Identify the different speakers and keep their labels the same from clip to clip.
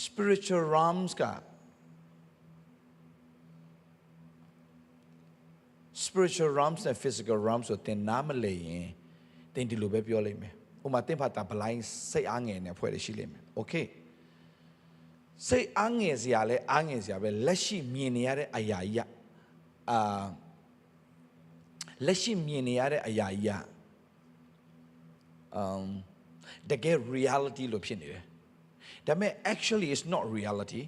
Speaker 1: spiritual realms က spiritual realms နဲ့ physical realms ဆိုတင်နားမလဲရင်တင်ဒီလိုပဲပြောလိမ့်မယ်ဥပမာတင်ဖတ်တာ blind စိတ်အားငယ်နေဖွဲ့ရရှိလိမ့်မယ် okay စိတ်အားငယ်စရာလဲအားငယ်စရာပဲလက်ရှိမြင်နေရတဲ့အရာကြီးလက်ရှိမြင်နေရတဲ့အရာကြီးတကယ် reality လို့ဖြစ်နေတယ်ဒါပေမဲ့ actually it's not reality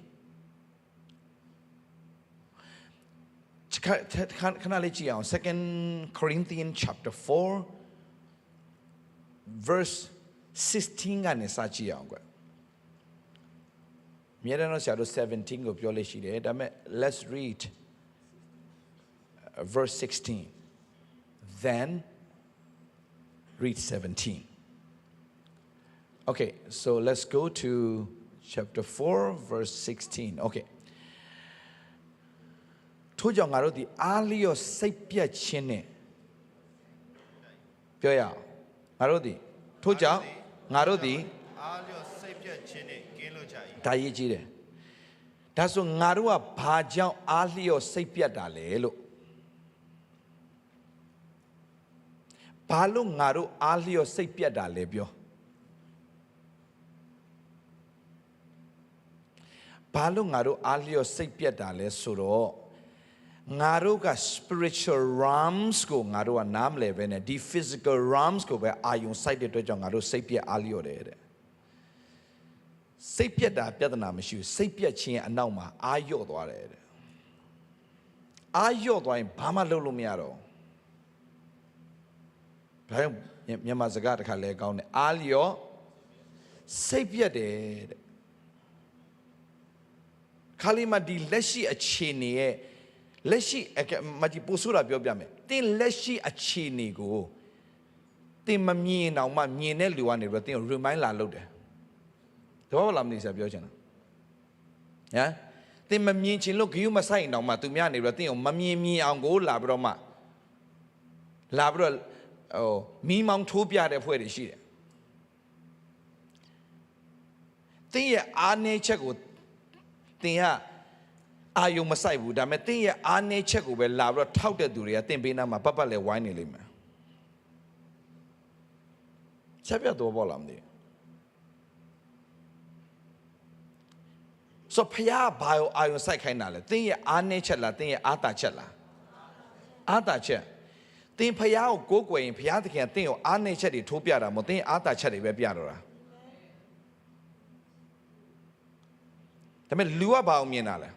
Speaker 1: ခဏလေးကြည့်အောင် 2 Corinthians chapter 4 verse 16ကနေစကြည့်အောင်ကွမြေရနော်ဆရာတို့17ကိုပြောလို့ရှိတယ်ဒါပေမဲ့ let's read verse 16 then read 17 okay so let's go to chapter 4 verse 16 okay ထို့ကြောင့်ငါတို့ဒီအားလျော့စိတ်ပြတ်ခြင်းနဲ့ပြောရအောင်ငါတို့ဒီထို့ကြောင့်ငါတို့ဒီ
Speaker 2: အားလျော့စိတ်ပြတ်ခြင်းနဲ့ကင်းလွတ်ကြ၏
Speaker 1: ဒါရေးကြည့်တယ်ဒါဆိုငါတို့ကဘာကြောင့်အားလျော့စိတ်ပြတ်တာလဲလို့ဘာလို့ငါတို့အားလျော့စိတ်ပြတ်တာလဲပြောဘာလို့ငါတို့အားလျော့စိတ်ပြတ်တာလဲဆိုတော့ငါတို့က spiritual realms ကိုငါတို့ကနားမလည်ပဲနဲ့ဒီ physical realms ကိုပဲအာယုံစိုက်တဲ့အတွက်ကြောင့်ငါတို့စိတ်ပြတ်အားလျော့တယ်တဲ့စိတ်ပြတ်တာပြဿနာမရှိဘူးစိတ်ပြတ်ခြင်းအနောက်မှာအာလျော့သွားတယ်တဲ့အာလျော့သွားရင်ဘာမှလုပ်လို့မရတော့ဘာလို့မြန်မာစကားတစ်ခါလဲကောင်းတယ်အာလျော့စိတ်ပြတ်တယ်တဲ့ခါလီမဒီလက်ရှိအခြေအနေရဲ့လက်ရှိမကြီးပို့ဆိုတာပြောပြမယ်တင်းလက်ရှိအခြေအနေကိုတင်းမမြင်အောင်မှမြင်တဲ့လူကနေပြီးတော့တင်းကို remind လာလုပ်တယ်တော့လာမနေစပြောချင်တာဟမ်တင်းမမြင်ချင်လို့ဂယုမဆိုင်အောင်မှသူများနေပြီးတော့တင်းကိုမမြင်အောင်ကိုလာပြီးတော့မှလာပြီးတော့မီးမောင်းထိုးပြတဲ့ဖွဲ့တွေရှိတယ်တင်းရဲ့အားနည်းချက်ကိုတင်းကအာယုံမဆိုင်ဘူးဒါပေမဲ့တင်းရဲ့အားနည်းချက်ကိုပဲလာပြီးတော့ထောက်တဲ့သူတွေကတင်းပေးနာမှာပတ်လဲဝိုင်းနေလိမ့်မယ်ချက်ပြတော့ဘောလားမသိဆိုဖျားဘာအာယုံစိုက်ခိုင်းတာလဲတင်းရဲ့အားနည်းချက်လားတင်းရဲ့အားတာချက်လားအားတာချက်တင်းဖျားကိုကိုးကွယ်ရင်ဖျားသခင်တင်းကိုအားနည်းချက်တွေထိုးပြတာမဟုတ်တင်းရဲ့အားတာချက်တွေပဲပြတော့တာဒါပေမဲ့လူကဘာကိုမြင်တာလဲ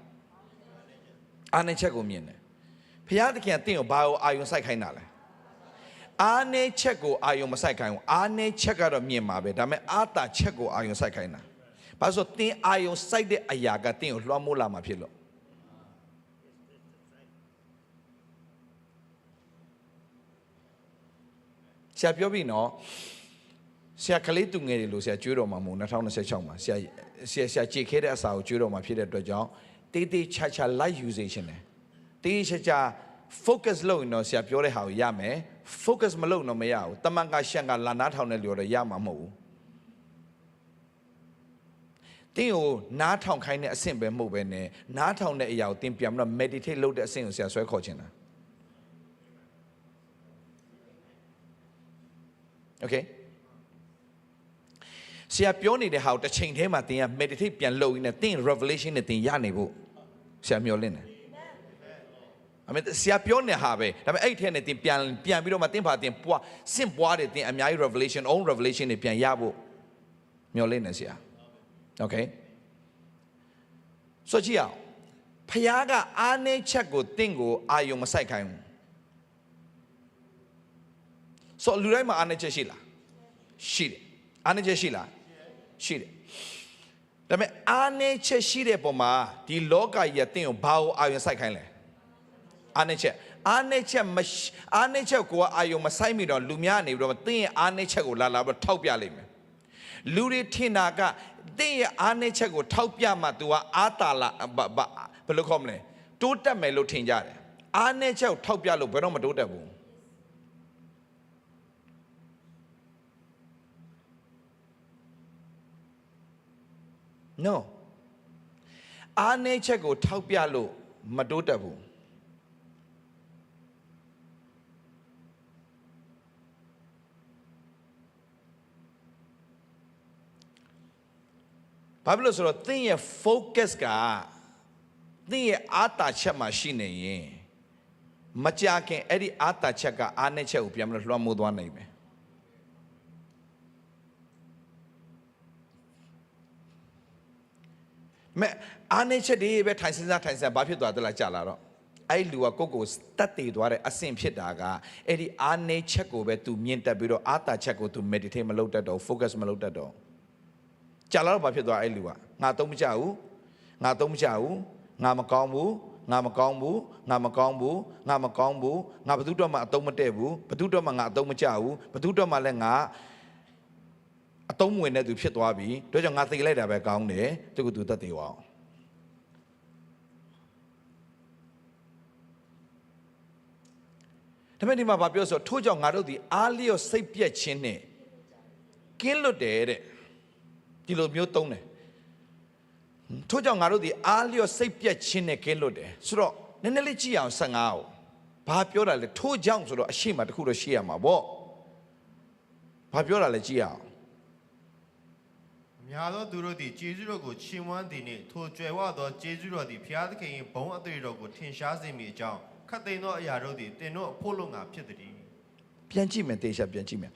Speaker 1: အားနည်းချက်ကိုမြင်တယ်ဖျားသခင်တင်းကိုဘာကိုအာယုံစိုက်ခိုင်းတာလဲအားနည်းချက်ကိုအာယုံမစိုက်ခိုင်းဘူးအားနည်းချက်ကတော့မြင်မှာပဲဒါပေမဲ့အားတာချက်ကိုအာယုံစိုက်ခိုင်းတာဘာလို့တင်းအာယုံစိုက်တဲ့အရာကတင်းကိုလွှမ်းမိုးလာမှာဖြစ်လို့ဆရာပြောပြီနော်ဆရာကလေးသူငယ်တွေလို့ဆရာကြွေးတော်မှာမဟုတ်2026မှာဆရာကြည်ခဲတဲ့အစာကိုကြွေးတော်မှာဖြစ်တဲ့အတွက်ကြောင့်တေးသေးချာချာ light usage နဲ့တေးချာချာ focus လုပ်ရင်တော့ဆရာပြောတဲ့ဟာကိုရမယ် focus မလုပ်တော့မရဘူးတမန်ကရှန်ကလာနားထောင်တဲ့လူတော့ရမှာမဟုတ်ဘူးတင်းကိုနားထောင်ခိုင်းတဲ့အဆင့်ပဲမဟုတ်ပဲနဲ့နားထောင်တဲ့အရာကိုတင်းပြန်ပြီးတော့ meditate လုပ်တဲ့အဆင့်ကိုဆရာဆွဲခေါ်ချင်တာ okay ဆရာပြောနေတဲ့ဟာကိုတစ်ချိန်တည်းမှာတင်းက meditate ပြန်လုပ်ရင်းနဲ့တင်း revelation နဲ့တင်းရနေဖို့ဆရာမျှော်လင့်တယ်အမေဆရာပြောနေဟာပဲဒါပေမဲ့အဲ့ထဲနဲ့တင်းပြန်ပြီးတော့မှတင်းပါတင်းပွားစင့်ပွားတယ်တင်းအများကြီး revelation own revelation တွေပြန်ရဖို့မျှော်လင့်နေဆရာ okay ဆိုကြည့်အောင်ဖျားကအားနည်းချက်ကိုတင်းကိုအာယုံမဆိုင်ခိုင်းဘူးဆိုလူတိုင်းမှာအားနည်းချက်ရှိလားရှိတယ်အားနည်းချက်ရှိလားရှိတယ်ဒါပေမဲ့အားနည်းချက်ရှိတဲ့ပုံမှာဒီလောကကြီးကတင်းကိုဘာကိုအာယုံဆိုင်ခိုင်းလဲအားနည်းချက်ကိုအာယုံမဆိုင်မိတော့လူများနေပြီးတော့တင်းရဲ့အားနည်းချက်ကိုလာပြီးထောက်ပြလိုက်မယ်လူတွေထင်တာကတင်းရဲ့အားနည်းချက်ကိုထောက်ပြမှ तू ကအားတာလာဘယ်လိုခေါ်မလဲတိုးတက်မယ်လို့ထင်ကြတယ်အားနည်းချက်ကိုထောက်ပြလို့ဘယ်တော့မတိုးတက်ဘူး no အားနည်းချက်ကိုထောက်ပြလို့မတိုးတက်ဘူးဘာဖြစ်လို့ဆိုတော့သင်ရဲ့ focus ကသင်ရဲ့အားတာချက်မှာရှိနေရင်မကြခင်အဲ့ဒီအားတာချက်ကအားနည်းချက်ကိုပြန်ပြီးလွှမ်းမိုးသွားနိုင်မယ်မဲ့အားနည်းချက်တွေပဲထိုင်စင်းစားဘာဖြစ်သွားသလဲကြာလာတော့အဲ့လူကကိုယ့်ကိုတတ်တည်သွားတဲ့အဆင့်ဖြစ်တာကအဲ့ဒီအားနည်းချက်ကိုပဲ तू မြင်တက်ပြီးတော့အားတာချက်ကို तू meditate မလုပ်တတ်တော့ focus မလုပ်တတ်တော့ကြာလာတော့ဘာဖြစ်သွားအဲ့လူကငါသုံးမကြဘူးငါမကောင်းဘူးငါဘယ်သူတော့မှအတုံးမတည့်ဘူးဘယ်သူတော့မှငါအတုံးမကြဘူးဘယ်သူတော့မှလည်းငါအတုံးဝင်တဲ့သူဖြစ်သွားပြီတို့ကြောင့်ငါသိလိုက်တာပဲကောင်းတယ်သူကသူတတ်သေးအောင်ဒါပေမဲ့ဒီမှာဘာပြောဆိုထို့ကြောင့်ငါတို့ဒီအားလျော့စိတ်ပြက်ခြင်းနဲ့ကင်းလွတ်တယ်တဲ့ဒီလိုမျိုးသုံးတယ်ထို့ကြောင့်ငါတို့ဒီအားလျော့စိတ်ပြက်ခြင်းနဲ့ကင်းလွတ်တယ်ဆိုတော့နည်းနည်းလေးကြည့်အောင်15ကိုဘာပြောတာလဲထို့ကြောင့်ဆိုတော့အရှိမတခုတော့ရှိရမှာပေါ့ဘာပြောတာလဲကြည့်အောင်
Speaker 2: များသောသူတို့သည်ကျေးဇူးတော်ကိုချီးမွမ်းသည်နှင့်ထိုကြွယ်ဝသောကျေးဇူးတော်သည်ဘုရားသခင်၏ဘုန်းအသရေတော်ကိုထင်ရှားစေမည်အကြောင်းခတ်သိမ်းသောအရာတို့သည်သင်တို့အဖို့လုံငါဖြစ်သည်
Speaker 1: ပြန်ကြည့်မယ်တေချာပြန်ကြည့်မယ်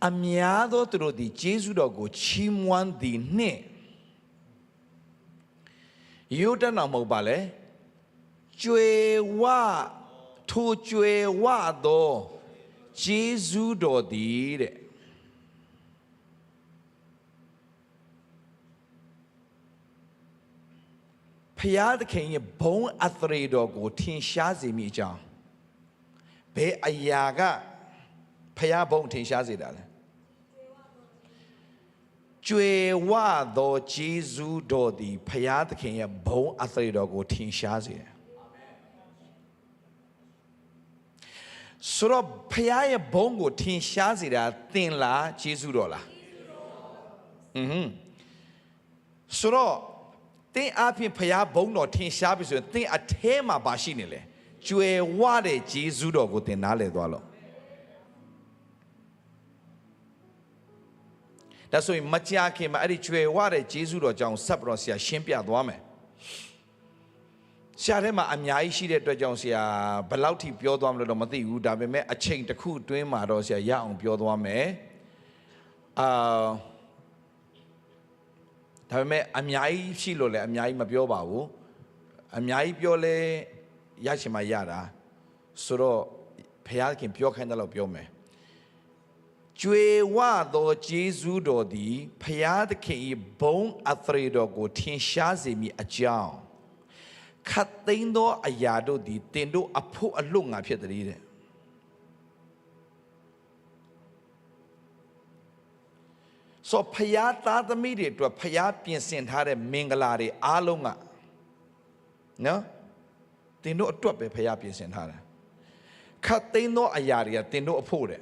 Speaker 1: အများသောသူတို့သည်ကျေးဇူးတော်ကိုချီးမွမ်းသည်နှင့်ရိုးတတ်တော်မဟုတ်ပါလေကြွယ်ဝထိုကြွယ်ဝသောကျေးဇူးတော်သည်တဲ့ဖျားသခင်ရဲ့ဘုန်းအသရေတော်ကိုထင်ရှားစေမိအကြောင်းဘယ်အရာကဖျားဘုန်းထင်ရှားစေတာလဲကြွယ်ဝသောကျေးဇူးတော်သည်ဖျားသခင်ရဲ့ဘုန်းအသရေတော်ကိုထင်ရှားစေတယ်ဆိုတော့ဖျားရဲ့ဘုန်းကိုထင်ရှားစေတာသင်လားကျေးဇူးတော်လားဆိုတော့သင်အပြင်ဖျားဘုန်းတော်ထင်ရှားပြီဆိုရင်သင်အထဲမှာပါရှိနေလေကြွယ်ဝတဲ့ကျေးဇူးတော်ကိုသင်နားလည်သွားလို့ဒါဆိုရင်မကြာခင်မှာအဲ့ဒီကြွယ်ဝတဲ့ကျေးဇူးတော်ကြောင့်ဆက်ပြီးတော့ဆရာရှင်းပြသွားမယ်ဆရာထဲမှာအများကြီးရှိတဲ့အတွက်ကြောင့်ဆရာဘယ်လောက်ထိပြောသွားမလို့တော့မသိဘူးဒါပေမဲ့အချိန်တစ်ခုအတွင်းမှာတော့ဆရာရအောင်ပြောသွားမယ်ဒါပေမဲ့အများကြီးရှိလို့လည်းအများကြီးမပြောပါဘူးအများကြီးပြောလဲရချင်မှရတာဆိုတော့ဘုရားခင်ပြောခိုင်းတယ်လို့ပြောမယ်ကြွယ်ဝသောကျေးဇူးတော်သည်ဘုရားသခင်၏ဘုန်းအသရေတော်ကိုထင်ရှားစေမည်အကြောင်းခတ်သိမ်းသောအရာတို့သည်တင်တို့အဖို့အလွတ်ငါဖြစ်သည်တဲ့ဆိုဖျားသားသမီးတွေအတွက်ဖျားပြင်ဆင်ထားတဲ့မင်္ဂလာတွေအားလုံးကနော်တင်တို့အတွက်ပဲဖျားပြင်ဆင်ထားတယ်ခတ်သိမ်းသောအရာတွေကတင်တို့အဖို့တဲ့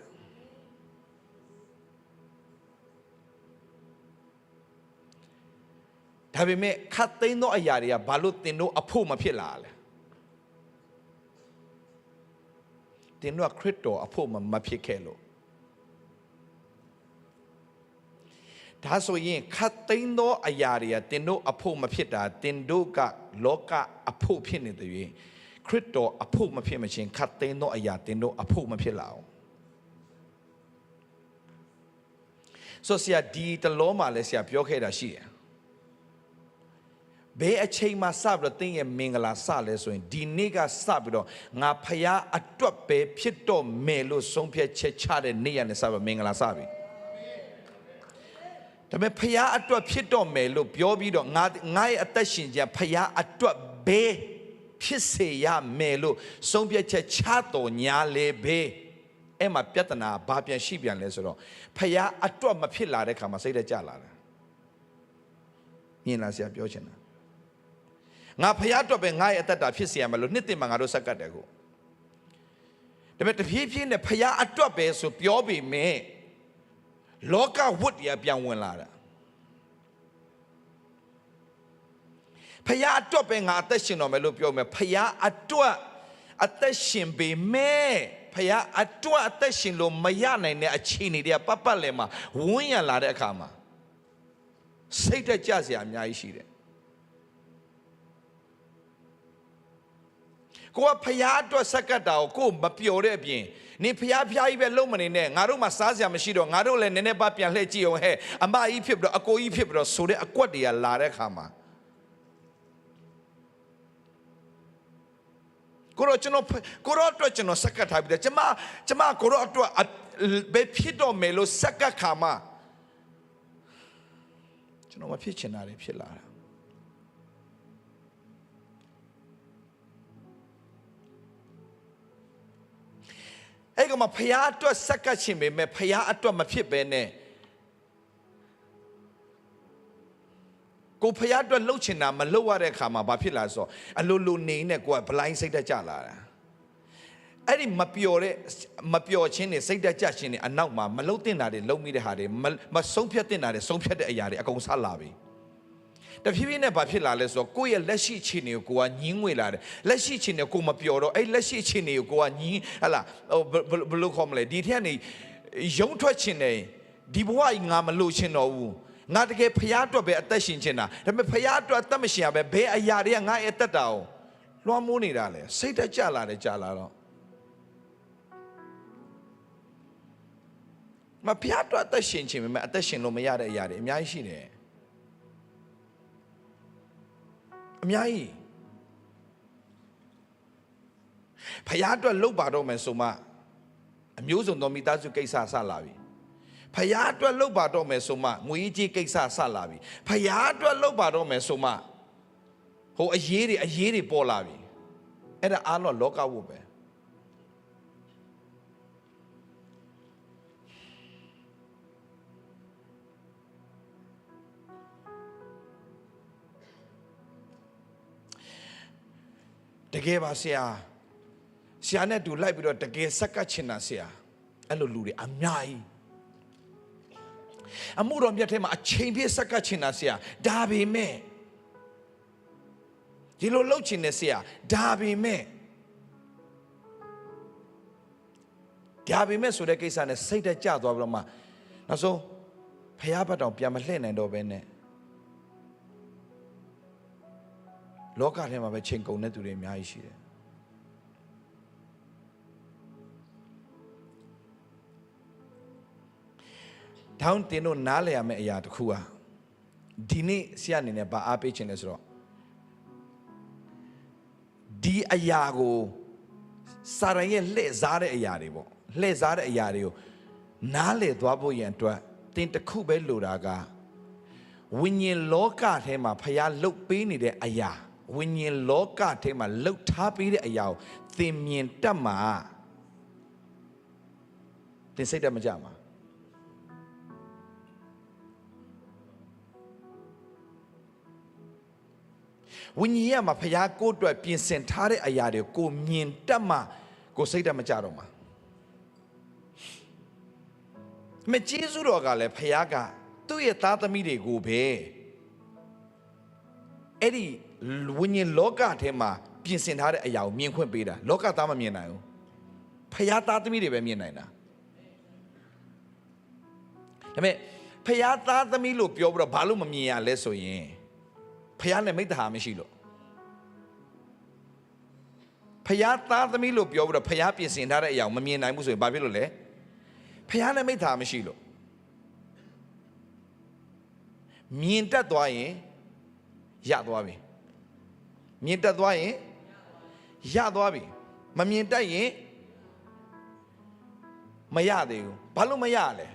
Speaker 1: ဒါပေမဲ့ခတ်သိမ်းသောအရာတွေကဘာလို့တင်တို့အဖို့မဖြစ်လာလဲတင်တို့ကခရစ်တော်အဖို့မဖြစ်ခဲ့လို့ဒါဆိုရင်ခတ်သိမ်းသောအရာတွေကတင်တို့အဖို့မဖြစ်တာတင်တို့ကလောကအဖို့ဖြစ်နေတယ်၍ခရစ်တော်အဖို့မဖြစ်မချင်းခတ်သိမ်းသောအရာတင်တို့အဖို့မဖြစ်လာအောင်ဆိုဆရာဒီတလောမှာလည်းဆရာပြောခဲ့တာရှိတယ်ဘယ်အချိန်မှစပြီးတော့သင်ရဲ့မင်္ဂလာစလဲဆိုရင်ဒီနေ့ကစပြီးတော့ငါဖျားအတွက်ပဲဖြစ်တော့မယ်လို့ဆုံးဖြတ်ချက်ချတဲ့နေ့ရက်နဲ့စပြီးမင်္ဂလာစပြီဒါပေမဲ့ဖျားအတွက်ဖြစ်တော့မယ်လို့ပြောပြီးတော့ငါရဲ့အသက်ရှင်ခြင်းဖျားအတွက်ပဲဖြစ်စေရမယ်လို့ဆုံးဖြတ်ချက်ချတော်ညာလေပဲအဲ့မှာပြဿနာဘာပြန်ရှိပြန်လဲဆိုတော့ဖျားအတွက်မဖြစ်လာတဲ့ခါမှာစိတ်ထဲကျလာတယ်မြင်လားဆရာပြောချင်တာငါဖျားအတွက်ပဲငါရဲ့အသက်တာဖြစ်စေရမယ်လို့နှစ်သိမ့်မှာငါတို့စက္ကတ်တယ်ကိုဒါပေမဲ့တဖြည်းဖြည်းနဲ့ဖျားအတွက်ပဲဆိုပြောပေမဲ့လောကဝတ်ရပြန်ဝင်လာတာဖ ဖယားအတွက်ပဲငါအသက်ရှင်တော်မယ်လို့ပြောမယ်ဖယားအတွက်အသက်ရှင်ပေမဲ့ဖယားအတွက်အသက်ရှင်လို့မရနိုင်တဲ့အခြေအနေတွေကပတ်ပတ်လည်မှာဝန်းရံလာတဲ့အခါမှာစိတ်တက်ကြစရာအများကြီးရှိတယ်ကိုကဖယားအတွက်ဆက်ကတ်တာကိုမပျော်တဲ့အပြင်နေဖျားကြီးပဲလုံးမနေနဲ့ငါတို့မှစားစရာမရှိတော့ငါတို့လည်းနည်းနည်းပါပြန်လှည့်ကြည့်အောင်ဟဲ့အမကြီးဖြစ်ပြီးတော့အကိုကြီးဖြစ်ပြီးတော့ဆိုတဲ့အကွက်တွေကလာတဲ့ခါမှာကိုရောအတွက်ကျွန်တော်စက္ကတ်ထားပြီးတယ်ကျမကိုရောအတွက်ဘယ်ဖြစ်တော့မယ်လို့စက္ကတ်ခါမှာကျွန်တော်မဖြစ်ချင်တာတွေဖြစ်လာတာအဲ့ကောင်မဖယားအတွက်စက္ကတ်ခြင်းပဲမဲ့ဖယားအတွက်မဖြစ်ပဲနဲ့ကိုဖယားအတွက်လှုပ်ချင်တာမလှုပ်ရတဲ့အခါမှာဘာဖြစ်လာဆိုအလိုလိုနေနဲ့ကိုကဘလိုင်းစိတ်တက်ကြလာတာအဲ့ဒီမပျော်ခြင်းနဲ့စိတ်တက်ကြခြင်းနဲ့အနောက်မှာမလှုပ်တင်တာတွေလှုပ်မိတဲ့ဟာတွေမဆုံးဖြတ်တင်တာတွေဆုံးဖြတ်တဲ့အရာတွေအကုန်ဆက်လာပြီတဖြည်းဖြည်းနဲ့ဘာဖြစ်လာလဲဆိုတော့ကိုယ့်ရဲ့လက်ရှိအခြေအနေကိုကညင်းငွေလာတယ်လက်ရှိအခြေအနေကိုမပျော်တော့အဲ့လက်ရှိအခြေအနေကိုကညင်းဟလာဘယ်လိုခေါ်မလဲဒီထက်ကနေရုံထွက်ခြင်းနဲ့ဒီဘဝကြီးငါမလို့ချင်တော့ဘူးငါတကယ်ဖယားအတွက်ပဲအသက်ရှင်ချင်တာဒါပေမဲ့ဖယားအတွက်အသက်မရှင်ရပဲဘယ်အရာတွေကငါ့ရဲ့အသက်တာကိုလွှမ်းမိုးနေတာလဲစိတ်တက်ကြလာတယ်ကြာလာတော့မဖယားအတွက်အသက်ရှင်ချင်ပေမဲ့အသက်ရှင်လို့မရတဲ့အရာတွေအများကြီးရှိတယ်အများကြီးဖယားအတွက်လှုပ်ပါတော့မယ်ဆိုမှအမျိုးစုံသောမိသားစုကိစ္စဆလာပြီဖယားအတွက်လှုပ်ပါတော့မယ်ဆိုမှငွေကြီးကိစ္စဆလာပြီဖယားအတွက်လှုပ်ပါတော့မယ်ဆိုမှဟိုအရေးတွေပေါ်လာပြီအဲ့ဒါအားလုံးလောကဝတ်ပဲတကယ်ပါဆရာနဲ့တူလိုက်ပြီးတော့တကယ်စက္ကတ်ချင်တာဆရာအဲ့လိုလူတွေအများကြီးအမှုတော်မြတ်ထဲမှာအချိန်ပြည့်စက္ကတ်ချင်တာဆရာဒါပေမဲ့ဒီလိုလှုပ်ချင်တဲ့ဆရာဒါပေမဲ့ဆိုတဲ့ကိစ္စနဲ့စိတ်တက်ကြသွားပြီးတော့မှနောက်ဆုံးဖယားဘက်တောင်ပြန်မလှည့်နိုင်တော့ဘဲနဲ့လောကထဲမှာပဲချိန်ကုန်တဲ့သူတွေအများကြီးရှိတယ်တောင်းတင်တို့နားလည်ရမယ့်အရာတစ်ခုဟာဒီနေ့ဆရာအနေနဲ့ဗာအားပေးခြင်းလဲဆိုတော့ဒီအရာကိုစာရန်ရဲ့လှည့်စားတဲ့အရာတွေပေါ့လှည့်စားတဲ့အရာတွေကိုနားလည်သွားဖို့ရန်အတွက်တင်တစ်ခုပဲလိုတာကဝိညာဉ်လောကထဲမှာဖျားလှုပ်ပေးနေတဲ့အရာဝိညာဉ်လောကထဲမှာလှုပ်ထားပေးတဲ့အရာကိုသင်မြင်တတ်မှာသင်စိတ်တတ်မကြမှာဝိညာဉ်မှာဖျားကိုအတွက်ပြင်ဆင်ထားတဲ့အရာတွေကိုမြင်တတ်မှာကိုစိတ်တတ်မကြတော့မှာမကျေးဇူးတော်ကလည်းဖျားကသူ့ရဲ့သားသမီးတွေကိုပဲအဲ့ဒီဝိညာဉ်လောကထဲမှာပြင်ဆင်ထားတဲ့အရာကိုမြင်ခွင့်ပေးတာလောကသားမမြင်နိုင်ဘူးဖယားသားသမီးတွေပဲမြင်နိုင်တာဒါပေမဲ့ဖယားသားသမီးလို့ပြောပြီးတော့ဘာလို့မမြင်ရလဲဆိုရင်ဖယားနဲ့မိတ္တဟာမရှိလို့ဖယားသားသမီးလို့ပြောပြီးတော့ဖယားပြင်ဆင်ထားတဲ့အရာကိုမမြင်နိုင်ဘူးဆိုရင်ဘာဖြစ်လို့လဲဖယားနဲ့မိတ္တဟာမရှိလို့မြင်တတ်သွားရင်ရသွားပြီမြင်တတ်သွားရင်ရသွားပြီမမြင်တတ်ရင်မရသေးဘူးဘာလို့မရလဲ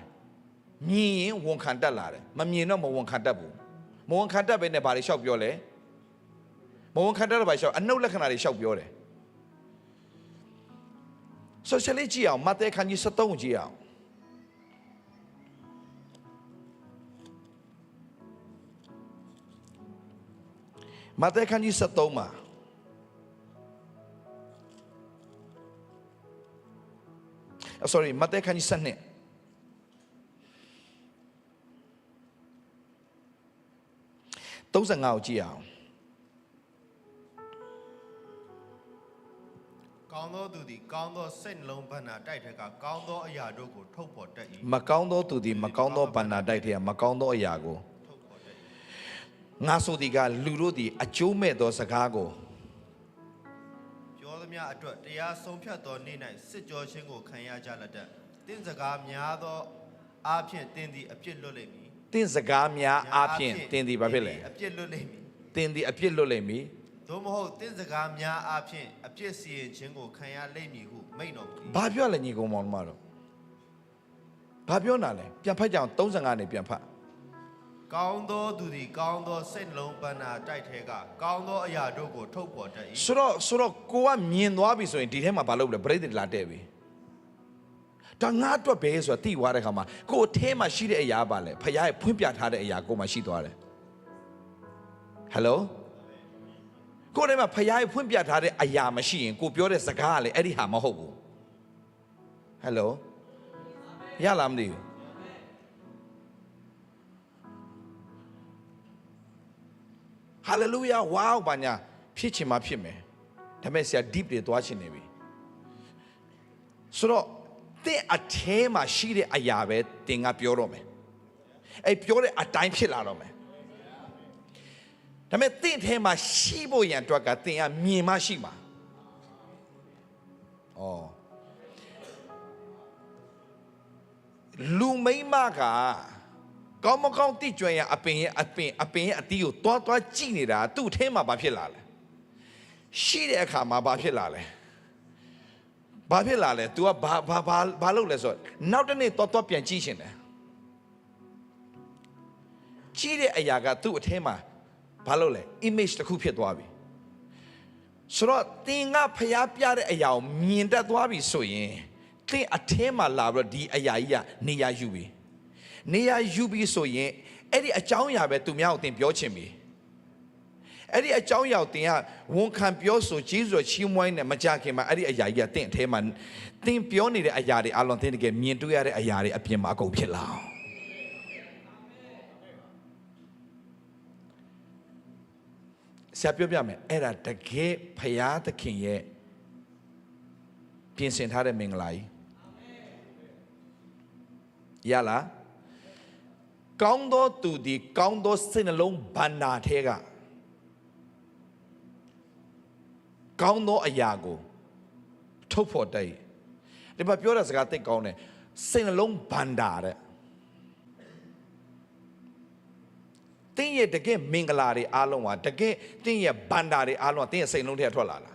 Speaker 1: မြင်ရင်ဝန်ခံတတ်လာတယ်မမြင်တော့မဝန်ခံတတ်ဘူးမဝန်ခံတတ်ပဲနဲ့ဘာတွေလျှောက်ပြောလဲမဝန်ခံတတ်တော့ဘာလျှောက်အနှုတ်လက္ခဏာတွေလျှောက်ပြောတယ်ဆိုရှယ်လစ်ကြည့်အောင်မဿဲခန်းကြီး73ကြည့်အောင်မဿဲခန်းကြီး73မှာsorry မဿဲခန်းကြီး7နှစ်35ကိုကြည့်အောင်
Speaker 2: သူသည်ကောင်းသောစိတ်နှလုံးဘဏ္ဍာတိုက်ထက်ကကောင်းသောအရာတို့ကိုထုတ်ဖော်တတ်၏
Speaker 1: မကောင်းသောသူသည်မကောင်းသောဘန္နာတိုက်ထဲကမကောင်းသောအရာကို
Speaker 2: ထုတ်ဖော်တတ်၏
Speaker 1: ငါဆိုသည်ကလူတို့သည်အကျိုးမဲ့သောစကားကို
Speaker 2: ပြောသမျှအတွက်တရားဆုံးဖြတ်သောနေ့၌စစ်ကြောခြင်းကိုခံရကြလက်တတ်တင်းစကားများသောအားဖြင့်တင်းသည်အပြစ်လွတ်လိမ့်မည်
Speaker 1: သင်စကားများအားဖြင့်သင်သည်ဘာဖြစ်လဲ
Speaker 2: အပြစ်လွတ်လိမ့်မည်
Speaker 1: သင်သည်အပြစ်လွတ်လိမ့်မည်
Speaker 2: သို့မဟုတ်တင်းစကားများအားဖြင့်အပြစ်စီရင်ခြင်းကိုခံရလိမ့်မည်ဟုမိန့်တော်မူ၏
Speaker 1: ဘာပြောလဲညီကောင်မောင်မတော်ဘာပြောနာလဲပြန်ဖတ်ကြအောင်35နဲ့ပြန်ဖတ်
Speaker 2: ကောင်းသောသူသည်ကောင်းသောစိတ်နှလုံးဘဏ္ဍာတိုက်ထဲကကောင်းသောအရာတို့ကိုထုတ်ဖော်တတ်၏
Speaker 1: ဆိုတော့ကိုကမြင်သွားပြီဆိုရင်ဒီထဲမှာဘာလုပ်လဲပရိသေလာတဲ့ပြီဒါငါအတွက်ပဲဆိုတာသိသွားတဲ့ခါမှာကိုယ်အထဲမှာရှိတဲ့အရာပါလဲဖခင်ရဲ့ဖွင့်ပြထားတဲ့အရာကိုမှရှိသွားတယ်ဟယ်လိုကိုယ်ထဲမှာဖခင်ရဲ့ဖွင့်ပြထားတဲ့အရာမရှိရင်ကိုပြောတဲ့စကားကလည်းအဲ့ဒီဟာမဟုတ်ဘူးဟယ်လိုရလားမသိဘူးဟာလေလုယာဝေါဘာညာဖြစ်ချင်မှဖြစ်မယ်ဒါပေမဲ့ဆရာ deep တွေသွားချင်နေပြီဆိုတော့တဲ့အထဲမှာရှိတဲ့အရာပဲတင်ကပြောတော့မယ်အဲ့ပြောတဲ့အတိုင်းဖြစ်လာတော့မယ်ဒါပေမဲ့တင့်ထဲမှာရှိဖို့ရန်အတွက်ကတင်ကမြင်မှရှိမှာဩလူမိမကကောင်းမကောင်းတိကျွမ်းရအပင်ရဲ့အတီးကိုတွားကြည့်နေတာသူ့အထဲမှာဘာဖြစ်လာလဲရှိတဲ့အခါမှာဘာဖြစ်လာလဲဘာဖြစ်လာလဲ तू ကဘာလုပ်လဲဆိုတော့နောက်တစ်နေ့တော့ပြန်ကြည့်ရှင်တယ်ကြည့်တဲ့အရာကသူ့အထဲမှာဘာလုပ်လဲ image တစ်ခုဖြစ်သွားပြီဆိုတော့တင်ကဖျားပြတဲ့အရာကိုမြင်တတ်သွားပြီဆိုရင်တင်အထဲမှာလာပြီးတော့ဒီအရာကြီးကနေရာယူပြီနေရာယူပြီဆိုရင်အဲ့ဒီအကြောင်းအရာပဲသူများကိုတင်ပြောချင်ပြီအဲ့ဒီအကြောင်းအရာတင်ကဝန်ခံပြောဆိုဂျေဇုတော်ချီးမွမ်းနေမကြခင်မှာအဲ့ဒီအရာကြီးကတင့်အထဲမှာတင်ပြောနေတဲ့အရာတွေအလုံးတင်တကယ်မြင်တွေ့ရတဲ့အရာတွေအပြင်မှာအကုန်ဖြစ်လာအောင်ဆရာပြောပြမယ်အဲ့ဒါတကယ်ဖရာသခင်ရဲ့ပြင်ဆင်ထားတဲ့မင်္ဂလာကြီးရလားကောင်းသောသူဒီကောင်းသောစိတ်နှလုံးဘန္နာထဲကကောင်းသောအရာကိုထုတ်ဖော်တတ်ဒီမှာပြောတဲ့စကားသိကောင်းတယ်စိတ်နှလုံးဘန္နာတဲ့တင်းရဲ့တကယ်မင်္ဂလာတွေအားလုံးဟာတကယ်တင်းရဲ့ဘန္နာတွေအားလုံးဟာတင်းရဲ့စိတ်နှလုံးထဲထွက်လာတာ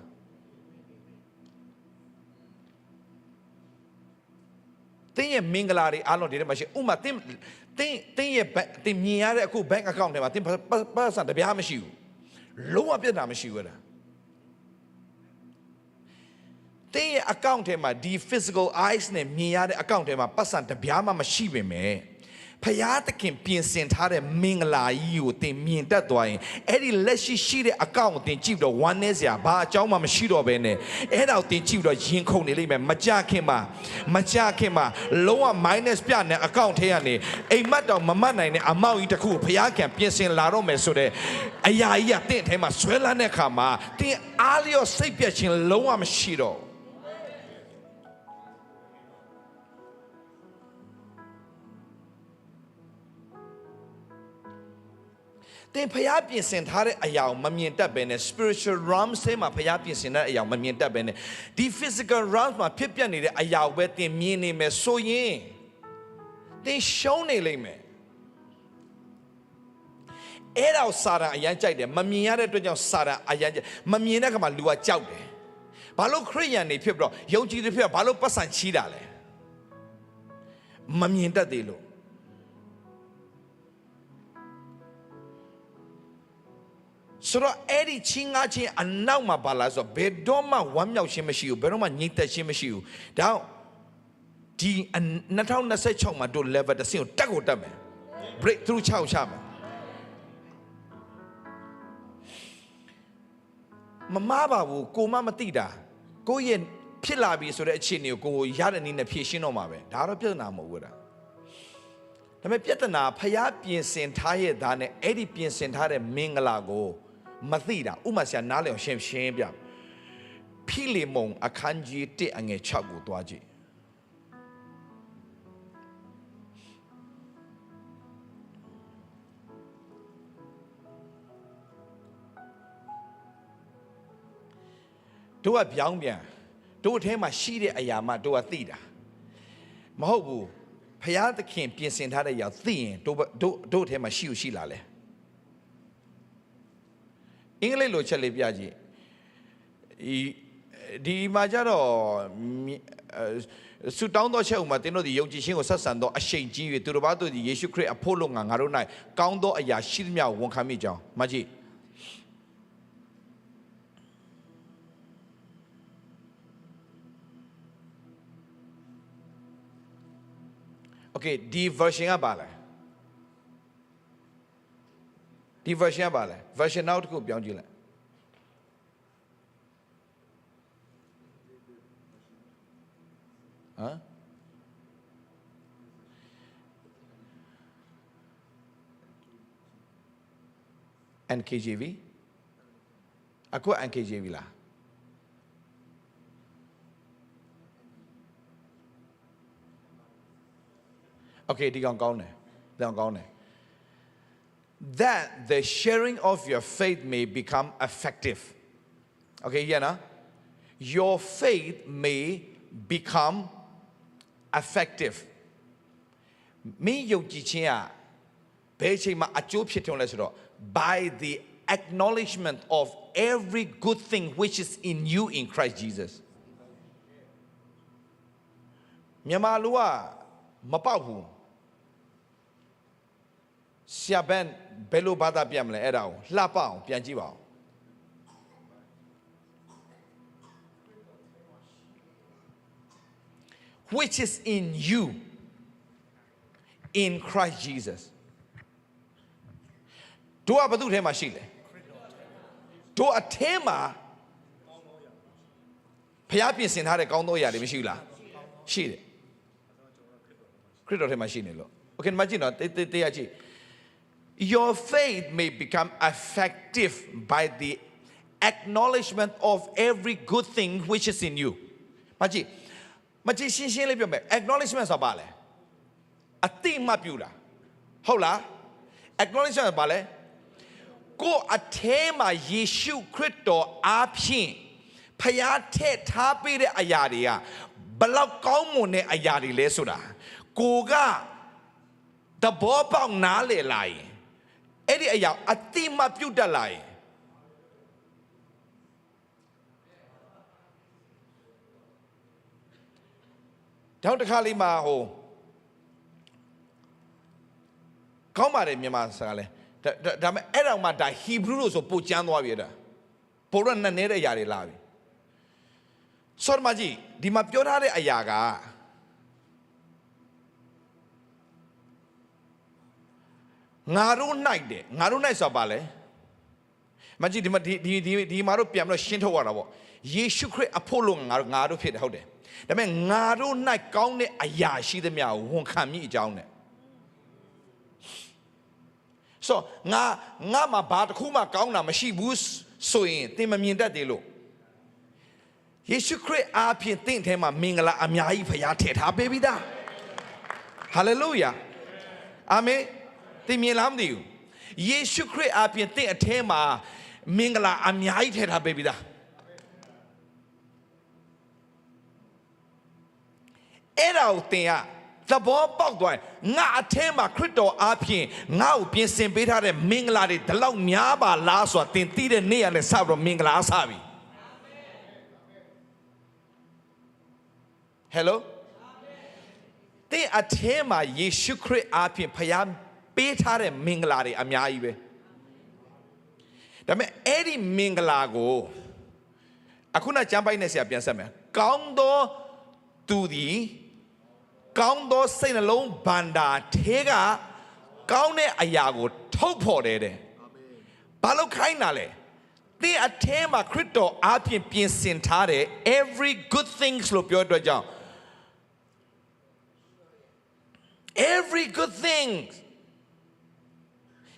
Speaker 1: တင်းရဲ့မင်္ဂလာတွေအားလုံးဒီထဲမှာရှိဥမာတင်းရဲ့တင်းမြင်ရတဲ့အခု bank account ထဲမှာတင်းပတ်စံတပြားမရှိဘူးလုံးဝပြတ်တာမရှိဘူးလားတင်းရဲ့ account ထဲမှာဒီ physical eyes နဲ့မြင်ရတဲ့ account ထဲမှာပတ်စံတပြားမှမရှိပေမဲ့ဖယားသခင်ပြင်ဆင်ထားတဲ့မင်္ဂလာကြီးကိုတင်မြင်တတ်သွားရင်အဲ့ဒီလက်ရှိတဲ့ account ကိုတင်ကြည့်ပြီးတော့ဝမ်းနည်းစရာဘာအကြောင်းမှမရှိတော့ဘဲနဲ့အဲ့ဒါကိုတင်ကြည့်ပြီးတော့ရင်ခုန်နေလိမ့်မယ်မကြခင်မှာလုံးဝ minus ပြတဲ့ account ထဲကနေအိမ်မက်တောင်မမတ်နိုင်တဲ့အမောက်ကြီးတစ်ခုဖယားခင်ပြင်ဆင်လာတော့မယ်ဆိုတဲ့အရာကြီးကတင့်ထဲမှာဆွဲလန်းတဲ့အခါမှာတင်အားလျော့စိတ်ပြတ်ခြင်းလုံးဝမရှိတော့တင်ဖျားပြင်ဆင်ထားတဲ့အရာကိုမမြင်တတ်ဘဲနဲ့ spiritual realms ထဲမှာဖျားပြင်ဆင်တဲ့အရာကိုမမြင်တတ်ဘဲနဲ့ဒီ physical realms မှာဖြစ်ပျက်နေတဲ့အရာကိုပဲတင်မြင်နေမယ်ဆိုရင်တင်ရှုံးနေလိမ့်မယ်အဲ့ဒါကိုစာတန်အရန်ကြိုက်တယ်မမြင်ရတဲ့အတွက်ကြောင့်စာတန်အရန်ကြိုက်မမြင်တဲ့အခါမှာလူကကြောက်တယ်ဘာလို့ခရိယန်တွေဖြစ်ပြီးတော့ယုံကြည်သူဖြစ်ဘာလို့ပတ်စံချီးတာလဲမမြင်တတ်သေးလို့ဆိုတော့အဲ့ဒီချင်းငါချင်းအနောက်မှာပါလာဆိုဘယ်တော့မှဝမ်းမြောက်ခြင်းမရှိဘူးဘယ်တော့မှငြိမ်သက်ခြင်းမရှိဘူးဒါဒီ2026မှာတို့ level တစ်ဆင့်ကိုတက်ကိုတက်မယ် break through ချမယ်မမပါဘူးကိုမမသိတာကိုရဲ့ဖြစ်လာပြီဆိုတဲ့အခြေအနေကိုရတဲ့နည်းနဲ့ဖြည့်ရှင်းတော့မှာပဲဒါတော့ပြဿနာမဟုတ်ဘူးဒါပေမဲ့ပြဿနာဖျားပြင်ဆင်ထားရဲ့သားနဲ့အဲ့ဒီပြင်ဆင်ထားတဲ့မင်္ဂလာကိုမသိတာဥမာဆရာနားလည်အောင်ရှင်းပြ ဖိလေမုန်အခန်းကြီး1အငယ်6ကိုတွားကြည့်တို့ကပြောင်းပြန်တို့အထဲမှာရှိတဲ့အရာမှတို့ကသိတာမဟုတ်ဘူးဖျားသခင်ပြင်ဆင်ထားတဲ့အရာသိရင်တို့အထဲမှာရှိလာလဲအင်္ဂလိပ်လိုချက်လေးပြကြည့်ဒီမှာကြတော့ဆူတောင်းသောချက်ဥမှာတင်းတို့ဒီယုံကြည်ခြင်းကိုဆက်ဆံသောအရှိန်ကြီး၍သူတို့ဘာတို့ဒီယေရှုခရစ်အဖို့လို့ငါတို့၌ကောင်းသောအရာရှိသမျှဝန်ခံမိကြောင်းမကြည့်Okay ဒီ version ကပါလဲဒီ version ကပါလဲ version နောက်တစ်ခုပြောင်းကြည့်လိုက်ဟမ်NKJV အခု NKJV လား Okay ဒီကောင်ကောင်းတယ်ဒီကောင်ကောင်းတယ် that the sharing of your faith may become effective Okay ရနော် your faith may become effective မင်းယုံကြည်ခြင်းကဘယ်အချိန်မှာအကျိုးဖြစ်တယ်လဲဆိုတော့ by the acknowledgement of every good thing which is in you in Christ Jesus မြန်မာလူကမပေါက်ဘူးဆရာဘန်ဘယ်လိုဘာသာပြန်မလဲအဲ့ဒါကိုလှပအောင်ပြန်ကြည့်ပါဦး which is in you in Christ Jesus တို့ကဘယ်သူထဲမှာရှိလဲတို့အထဲမှာဖျားပြင်ဆင်ထားတဲ့ကောင်းသောအရာတွေမရှိဘူးလားရှိတယ်ခရစ်တော်ထဲမှာရှိနေလို့ Okay မကြည့်နော်တရားကြည့်Your faith may become effective by the acknowledgement of every good thing which is in you. မကြည့်ရှင်းလေးပြောမယ် acknowledgement ဆိုတာဘာလဲအတိမတ်ပြုတာဟုတ်လား acknowledgement ဘာလဲကိုအထဲမှာယေရှုခရစ်တော်အားဖြင့်ဖျားထည့်ထားပေးတဲ့အရာတွေကဘလောက်ကောင်းမွန်တဲ့အရာတွေလဲဆိုတာကိုကသဘောပေါက်နားလည်လာရင်အဲ့ဒီအရာအတိမတ်ပြုတ်တက်လာရင်တောင်းတစ်ခါလေးမှာဟိုကောင်းပါတယ်မြန်မာစကားလဲဒါပေမဲ့အဲ့တော့မှဒါဟီဘရူးလို့ဆိုပိုကျမ်းသွားပြီအဲ့ဒါပိုတော့နဲ့နေတဲ့အရာတွေလာပြီဆော်မကြီးဒီမှာပြောထားတဲ့အရာကငါတို့နိုင်တယ်ငါတို့နိုင်ဆိုပါလဲမကြည့်ဒီမှာတို့ပြန်ပြီးတော့ရှင်းထုတ်ရတာပေါ့ယေရှုခရစ်အဖို့လို့ငါတို့ဖြစ်တယ်ဟုတ်တယ်ဒါပေမဲ့ငါတို့နိုင်ကောင်းတဲ့အရာရှိသမျှကိုဝန်ခံမိအကြောင်းနဲ့ဆိုငါမှာဘာတစ်ခုမှကောင်းတာမရှိဘူးဆိုရင်သင်မမြင်တတ်သေးလို့ယေရှုခရစ်အားဖြင့်သင်ထဲမှာမင်္ဂလာအများကြီးဖရားထည့်ထားပေးပြီးသားဟာလေလုယာအာမင်သင်မြင်လားမသိဘူးယေရှုခရစ်အားဖြင့်သင်အထဲမှာမင်္ဂလာအများကြီးထည့်ထားပေးပြီးသားအဲ့ဒါကိုသင်ကသဘောပေါက်သွားရင်ငါအထဲမှာခရစ်တော်အားဖြင့်ငါ့ကိုပြင်ဆင်ပေးထားတဲ့မင်္ဂလာတွေဒီလောက်များပါလားဆိုတာသင်သိတဲ့နေ့ရက်နဲ့စပြီးတော့မင်္ဂလာစပြီဟယ်လိုသင်အထဲမှာယေရှုခရစ်အားဖြင့်ဖခင်ပေးထားတဲ့မင်္ဂလာတွေအများကြီးပဲဒါပေမဲ့အဲ့ဒီမင်္ဂလာကိုအခုနကျမ်းပိုက်နဲ့ဆရာပြန်ဆက်မယ်ကောင်းသောသူသည်ကောင်းသောစိတ်နှလုံးဗန္တာထဲကကောင်းတဲ့အရာကိုထုတ်ဖော်တယ်တဲ့ဘာလို့ခိုင်းတာလဲသင်အထဲမှာခရစ်တော်အားဖြင့်ပြင်ဆင်ထားတဲ့ every good things လို့ပြောတဲ့ကြောင့် every good things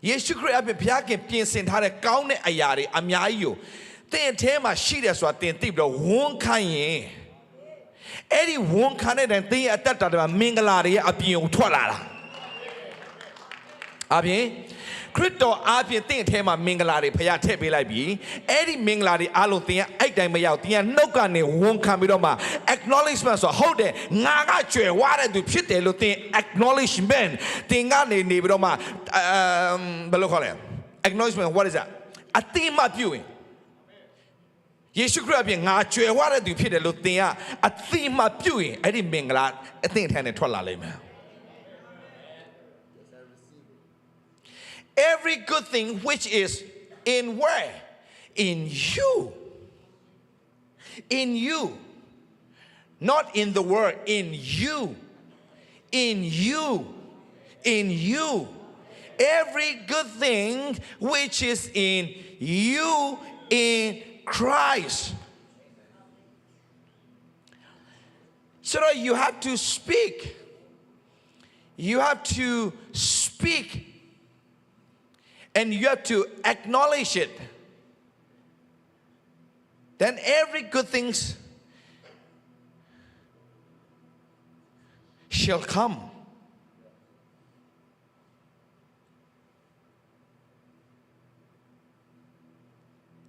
Speaker 1: ယေရှုခရစ်အပြင်ဘုရားခင်ပြင်ဆင်ထားတဲ့ကောင်းတဲ့အရာတွေအများကြီးကို တင်ထဲမှာရှိတယ်ဆိုတာတင်သိပြီးတော့ဝန်ခံရင်အဲ့ဒီဝန်ခံတဲ့တိုင်တင်ရဲ့အတ္တတာမင်္ဂလာတွေရဲ့အပြင်ကိုထွက်လာတာအပြင်ခရစ်တော်အားဖြင့်တင့်အထဲမှာမင်္ဂလာတွေဖခင်ထည့်ပေးလိုက်ပြီအဲ့ဒီမင်္ဂလာတွေအားလုံးတင်ကအဲ့တိုင်းမရောက်တင်ကနှုတ်ကနေဝန်ခံပြီးတော့မှ acknowledgement ဆိုဟုတ်တယ်ငါကကြွယ်ဝတဲ့သူဖြစ်တယ်လို့တင် acknowledgement တင်ကနေနေပြီးတော့မှဘယ်လိုခေါ်လဲ acknowledgement what is that အတိမပြုရင်ယေရှုခရစ်အပြင်ငါကြွယ်ဝတဲ့သူဖြစ်တယ်လို့တင်ကအတိမပြုရင်အဲ့ဒီမင်္ဂလာအသင်ထဲနဲ့ထွက်လာလိမ့်မယ်Every good thing which is in where? In you. In you. Not in the world. In you. In you. In you. Every good thing which is in you in Christ. So you have to speak. You have to speak. And you have to acknowledge it. Then every good things shall come.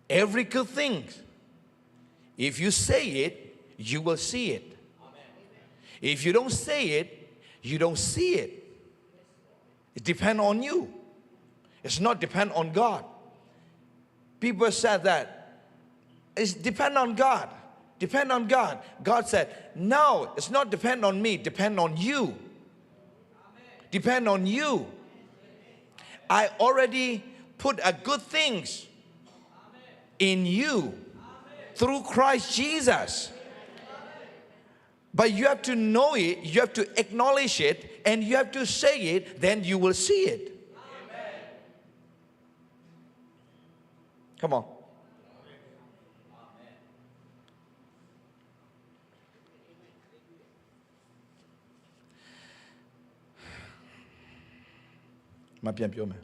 Speaker 1: Every good thing. If you say it, you will see it. If you don't say it, you don't see it. It depends on you. It's not depend on God. People said that it's depend on God. Depend on God. God said, no, it's not depend on me. Depend on you. Depend on you. I already put a good things in you through Christ Jesus. But you have to know it. You have to acknowledge it. And you have to say it. Then you will see it. Come on. Ma pian più me.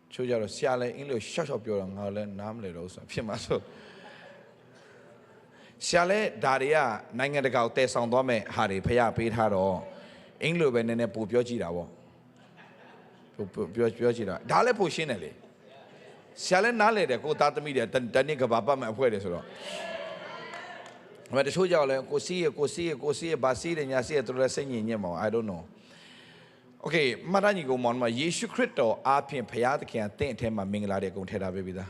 Speaker 1: Chú giờ rồi xa lên, in lời sao sao biểu là ngào lên nám lên đâu sao, phía mà sao. Xa lên daria, nãy ngày đó tết xong đó mẹ hà đi phải bị thà đó, in lời bên này bù biểu gì đó. ပြောကြည့်တာဒါလည်းပို့ရှင်းတယ်လေဆရာလည်းနားလေတယ်ကိုသားသမီးတွေတနေ့ကဘာပတ်မဲ့အဖွဲ့တယ်ဆိုတော့မတချို့ကြောက်လဲကိုစီးရဘာစီးတယ်ညာစီးရသူလည်းစိတ်ညစ်ညစ်မှာ I don't know Okay မတ်တညီကောင်မောင်မှာယေရှုခရစ်တော်အားဖြင့်ဘုရားသခင်အသင်အထဲမှာမင်္ဂလာတွေအကုန်ထည့်ထားပေးပြီသား